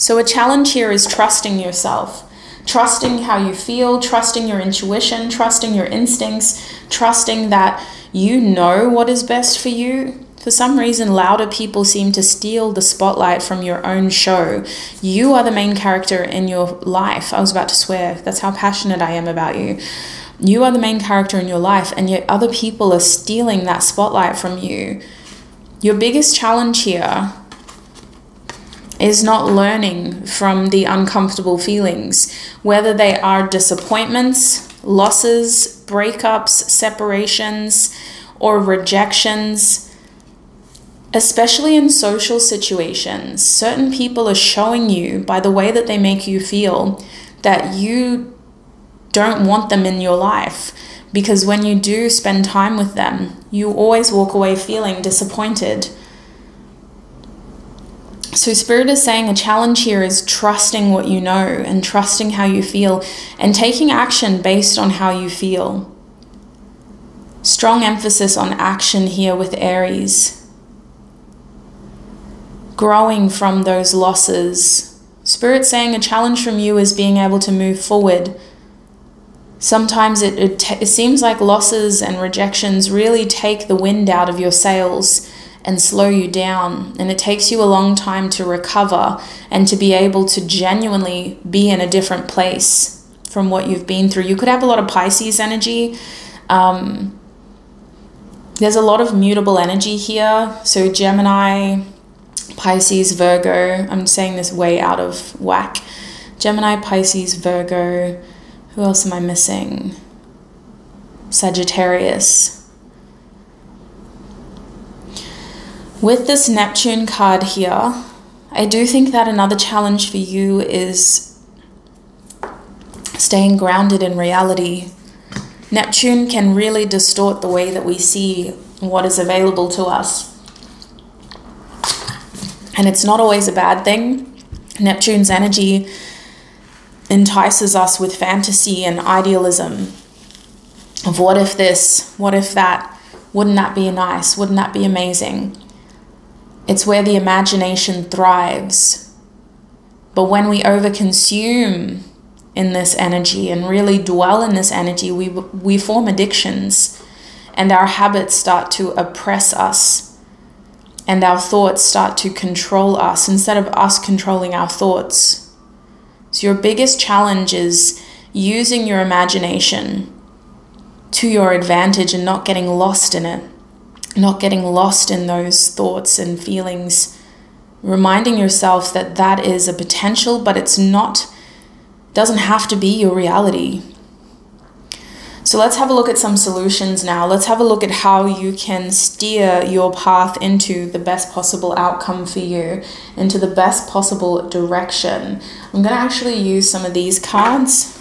So a challenge here is trusting yourself, trusting how you feel, trusting your intuition, trusting your instincts, trusting that you know what is best for you. For some reason, louder people seem to steal the spotlight from your own show. You are the main character in your life. I was about to swear. That's how passionate I am about you. You are the main character in your life, and yet other people are stealing that spotlight from you. Your biggest challenge here is not learning from the uncomfortable feelings, whether they are disappointments, losses, breakups, separations, or rejections. Especially in social situations, certain people are showing you by the way that they make you feel that you don't want them in your life, because when you do spend time with them, you always walk away feeling disappointed. So Spirit is saying a challenge here is trusting what you know and trusting how you feel and taking action based on how you feel. Strong emphasis on action here with Aries. Growing from those losses. Spirit saying a challenge from you is being able to move forward. Sometimes it seems like losses and rejections really take the wind out of your sails and slow you down. And it takes you a long time to recover and to be able to genuinely be in a different place from what you've been through. You could have a lot of Pisces energy. There's a lot of mutable energy here. So Gemini, Pisces, Virgo. I'm saying this way out of whack. Gemini, Pisces, Virgo. Who else am I missing? Sagittarius. With this Neptune card here, I do think that another challenge for you is staying grounded in reality. Neptune can really distort the way that we see what is available to us. And it's not always a bad thing. Neptune's energy entices us with fantasy and idealism of what if this, what if that, wouldn't that be nice, wouldn't that be amazing? It's where the imagination thrives. But when we overconsume in this energy and really dwell in this energy, we form addictions, and our habits start to oppress us. And our thoughts start to control us instead of us controlling our thoughts. So your biggest challenge is using your imagination to your advantage and not getting lost in it. Not getting lost in those thoughts and feelings. Reminding yourself that that is a potential, but it's not, doesn't have to be your reality. So let's have a look at some solutions now. Let's have a look at how you can steer your path into the best possible outcome for you, into the best possible direction. I'm going to actually use some of these cards.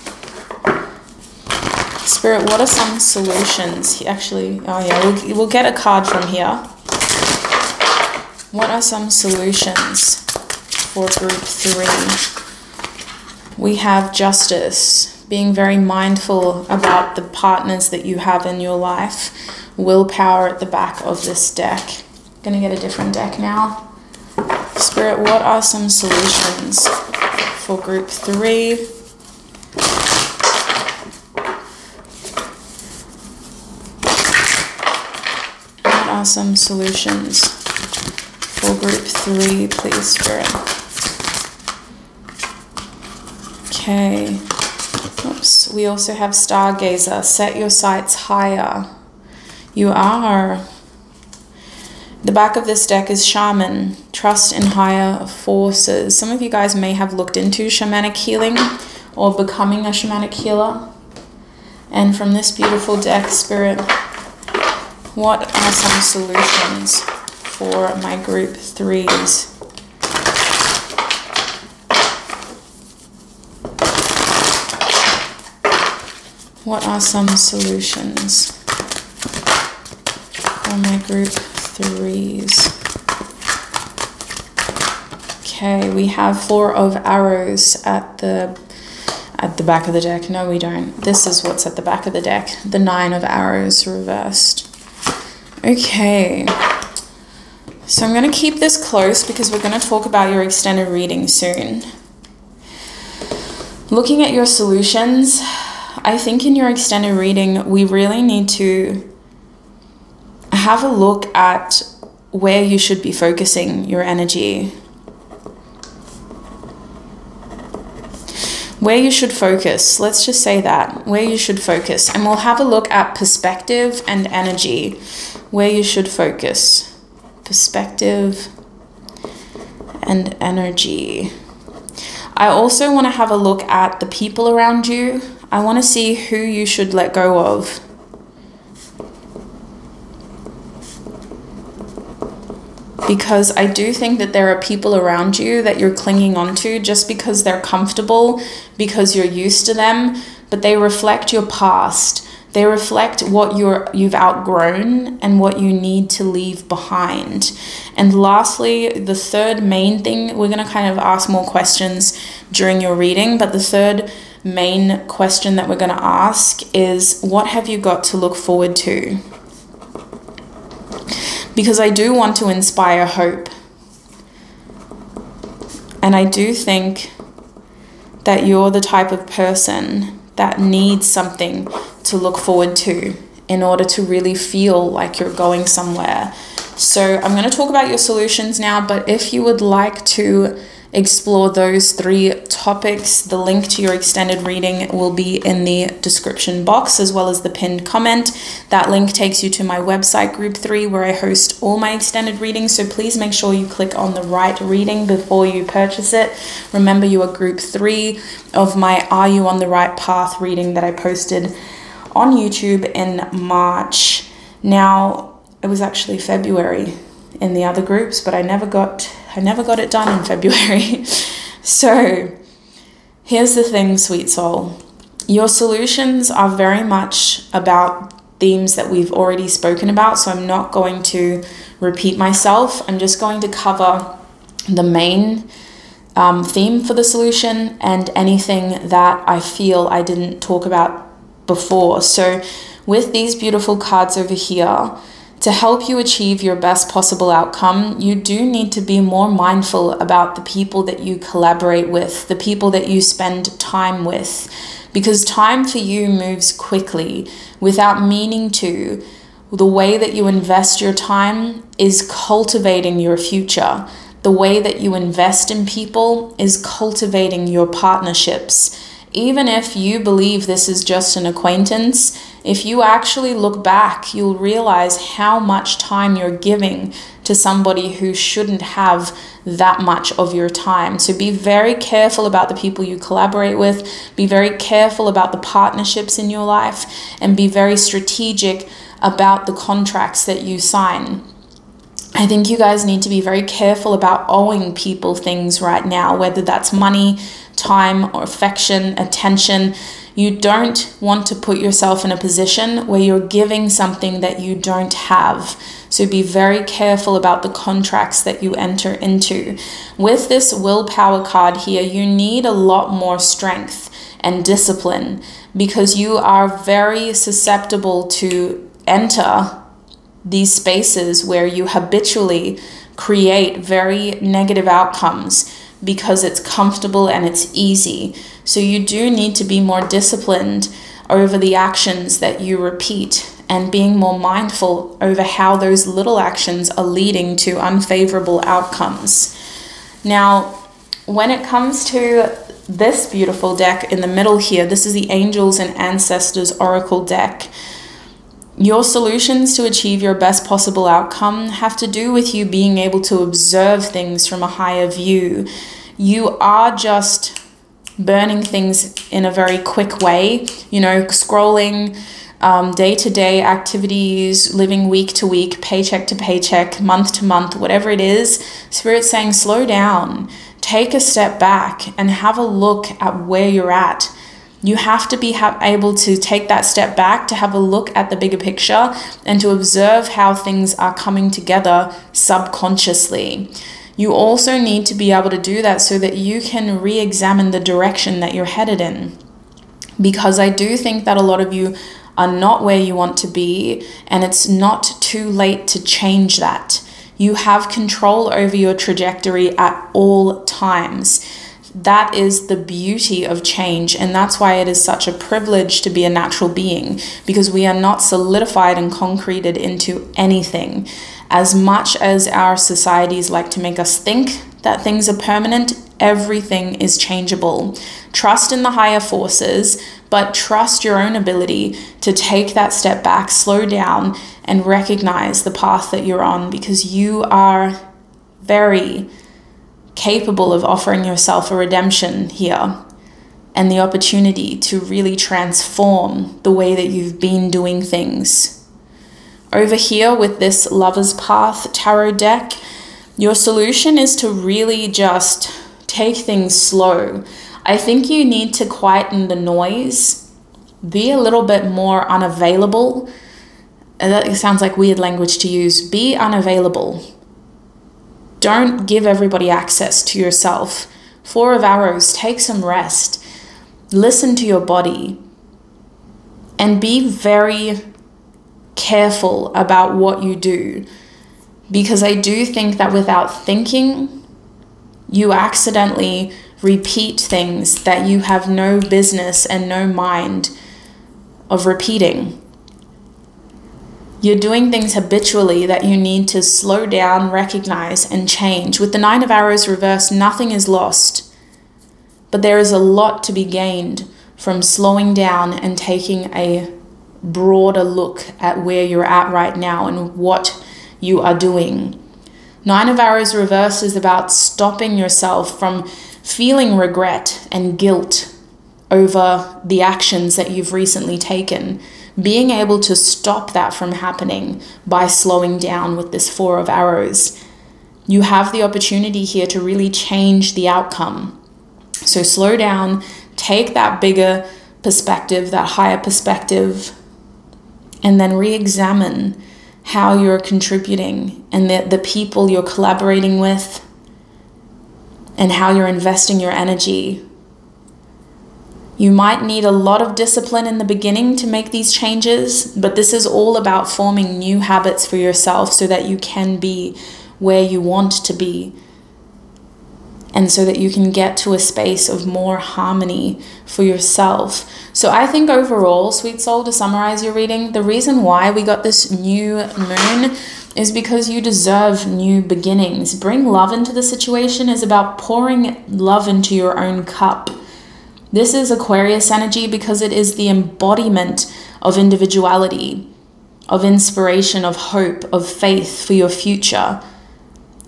Spirit, what are some solutions? Actually, oh yeah, we'll get a card from here. What are some solutions for group 3? We have justice. Being very mindful about the partners that you have in your life. Willpower at the back of this deck. I'm gonna get a different deck now. Spirit, what are some solutions for group 3? What are some solutions for group 3, please, Spirit? Okay. Oops. We also have Stargazer. Set your sights higher. You are. The back of this deck is Shaman. Trust in higher forces. Some of you guys may have looked into shamanic healing or becoming a shamanic healer. And from this beautiful deck, Spirit, what are some solutions for my group 3s? What are some solutions for my group 3s? Okay, we have 4 of arrows at the back of the deck. No, we don't. This is what's at the back of the deck. The 9 of arrows reversed. Okay. So I'm going to keep this close because we're going to talk about your extended reading soon. Looking at your solutions, I think in your extended reading, we really need to have a look at where you should be focusing your energy. Where you should focus, let's just say that, where you should focus. And we'll have a look at perspective and energy, where you should focus. Perspective and energy. I also want to have a look at the people around you. I want to see who you should let go of. Because I do think that there are people around you that you're clinging onto just because they're comfortable, because you're used to them, but they reflect your past. They reflect what you've outgrown and what you need to leave behind. And lastly, the third main thing, we're going to kind of ask more questions during your reading, but the third main question that we're going to ask is, what have you got to look forward to? Because I do want to inspire hope. And I do think that you're the type of person that needs something to look forward to in order to really feel like you're going somewhere. So I'm going to talk about your solutions now, but if you would like to explore those 3 topics, the link to your extended reading will be in the description box as well as the pinned comment. That link takes you to my website, Group 3, where I host all my extended readings. So please make sure you click on the right reading before you purchase it. Remember, you are Group 3 of my Are You on the Right Path reading that I posted on YouTube in March. Now, it was actually February in the other groups, but I never got it done in February. So here's the thing, sweet soul. Your solutions are very much about themes that we've already spoken about, so I'm not going to repeat myself. I'm just going to cover the main theme for the solution and anything that I feel I didn't talk about before. So with these beautiful cards over here, to help you achieve your best possible outcome, you do need to be more mindful about the people that you collaborate with, the people that you spend time with, because time for you moves quickly without meaning to. The way that you invest your time is cultivating your future. The way that you invest in people is cultivating your partnerships. Even if you believe this is just an acquaintance, if you actually look back, you'll realize how much time you're giving to somebody who shouldn't have that much of your time. So be very careful about the people you collaborate with, be very careful about the partnerships in your life, and be very strategic about the contracts that you sign. I think you guys need to be very careful about owing people things right now, whether that's money, time, or affection, attention. You don't want to put yourself in a position where you're giving something that you don't have. So be very careful about the contracts that you enter into. With this willpower card here, you need a lot more strength and discipline because you are very susceptible to enter these spaces where you habitually create very negative outcomes because it's comfortable and it's easy. So you do need to be more disciplined over the actions that you repeat and being more mindful over how those little actions are leading to unfavorable outcomes. Now, when it comes to this beautiful deck in the middle here, this is the Angels and Ancestors Oracle deck. Your solutions to achieve your best possible outcome have to do with you being able to observe things from a higher view. You are just burning things in a very quick way, scrolling day-to-day activities, living week to week, paycheck to paycheck, month to month, whatever it is. Spirit's saying slow down, take a step back and have a look at where you're at. You have to be able to take that step back to have a look at the bigger picture and to observe how things are coming together subconsciously. You also need to be able to do that so that you can re-examine the direction that you're headed in. Because I do think that a lot of you are not where you want to be, and it's not too late to change that. You have control over your trajectory at all times. That is the beauty of change, and that's why it is such a privilege to be a natural being, because we are not solidified and concreted into anything. As much as our societies like to make us think that things are permanent, everything is changeable. Trust in the higher forces, but trust your own ability to take that step back, slow down, and recognize the path that you're on, because you are very capable of offering yourself a redemption here and the opportunity to really transform the way that you've been doing things. Over here with this Lover's Path tarot deck, your solution is to really just take things slow. I think you need to quieten the noise, be a little bit more unavailable. That sounds like weird language to use. Be unavailable. Don't give everybody access to yourself. Four of Arrows, take some rest. Listen to your body. And be very careful about what you do. Because I do think that without thinking, you accidentally repeat things that you have no business and no mind of repeating. You're doing things habitually that you need to slow down, recognize, and change. With the Nine of Arrows reversed, nothing is lost. But there is a lot to be gained from slowing down and taking a broader look at where you're at right now and what you are doing. Nine of Arrows reversed is about stopping yourself from feeling regret and guilt over the actions that you've recently taken. Being able to stop that from happening by slowing down with this Four of Arrows. You have the opportunity here to really change the outcome. So slow down, take that bigger perspective, that higher perspective, and then re-examine how you're contributing and the people you're collaborating with and how you're investing your energy. You might need a lot of discipline in the beginning to make these changes, but this is all about forming new habits for yourself so that you can be where you want to be and so that you can get to a space of more harmony for yourself. So I think overall, sweet soul, to summarize your reading, the reason why we got this new moon is because you deserve new beginnings. Bring love into the situation is about pouring love into your own cup. This is Aquarius energy because it is the embodiment of individuality, of inspiration, of hope, of faith for your future,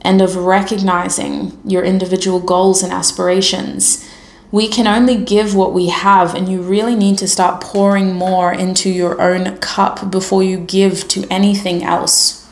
and of recognizing your individual goals and aspirations. We can only give what we have, and you really need to start pouring more into your own cup before you give to anything else.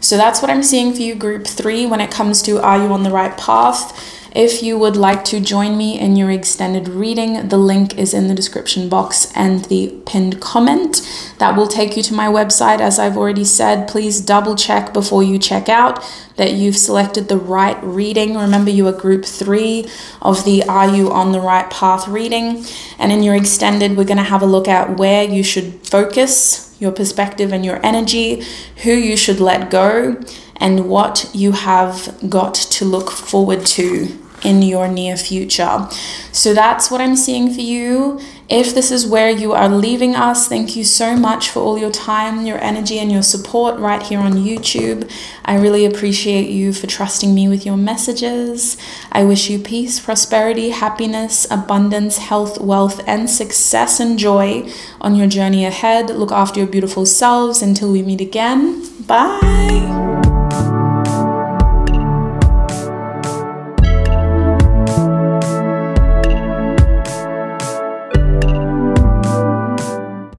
So that's what I'm seeing for you, group 3, when it comes to Are You on the Right Path? If you would like to join me in your extended reading, the link is in the description box and the pinned comment. That will take you to my website. As I've already said, please double check before you check out that you've selected the right reading. Remember, you are group 3 of the Are You on the Right Path reading. And in your extended, we're going to have a look at where you should focus your perspective and your energy, who you should let go, and what you have got to look forward to in your near future. So that's what I'm seeing for you. If this is where you are leaving us, thank you so much for all your time, your energy, and your support right here on YouTube. I really appreciate you for trusting me with your messages. I wish you peace, prosperity, happiness, abundance, health, wealth, and success and joy on your journey ahead. Look after your beautiful selves until we meet again. Bye.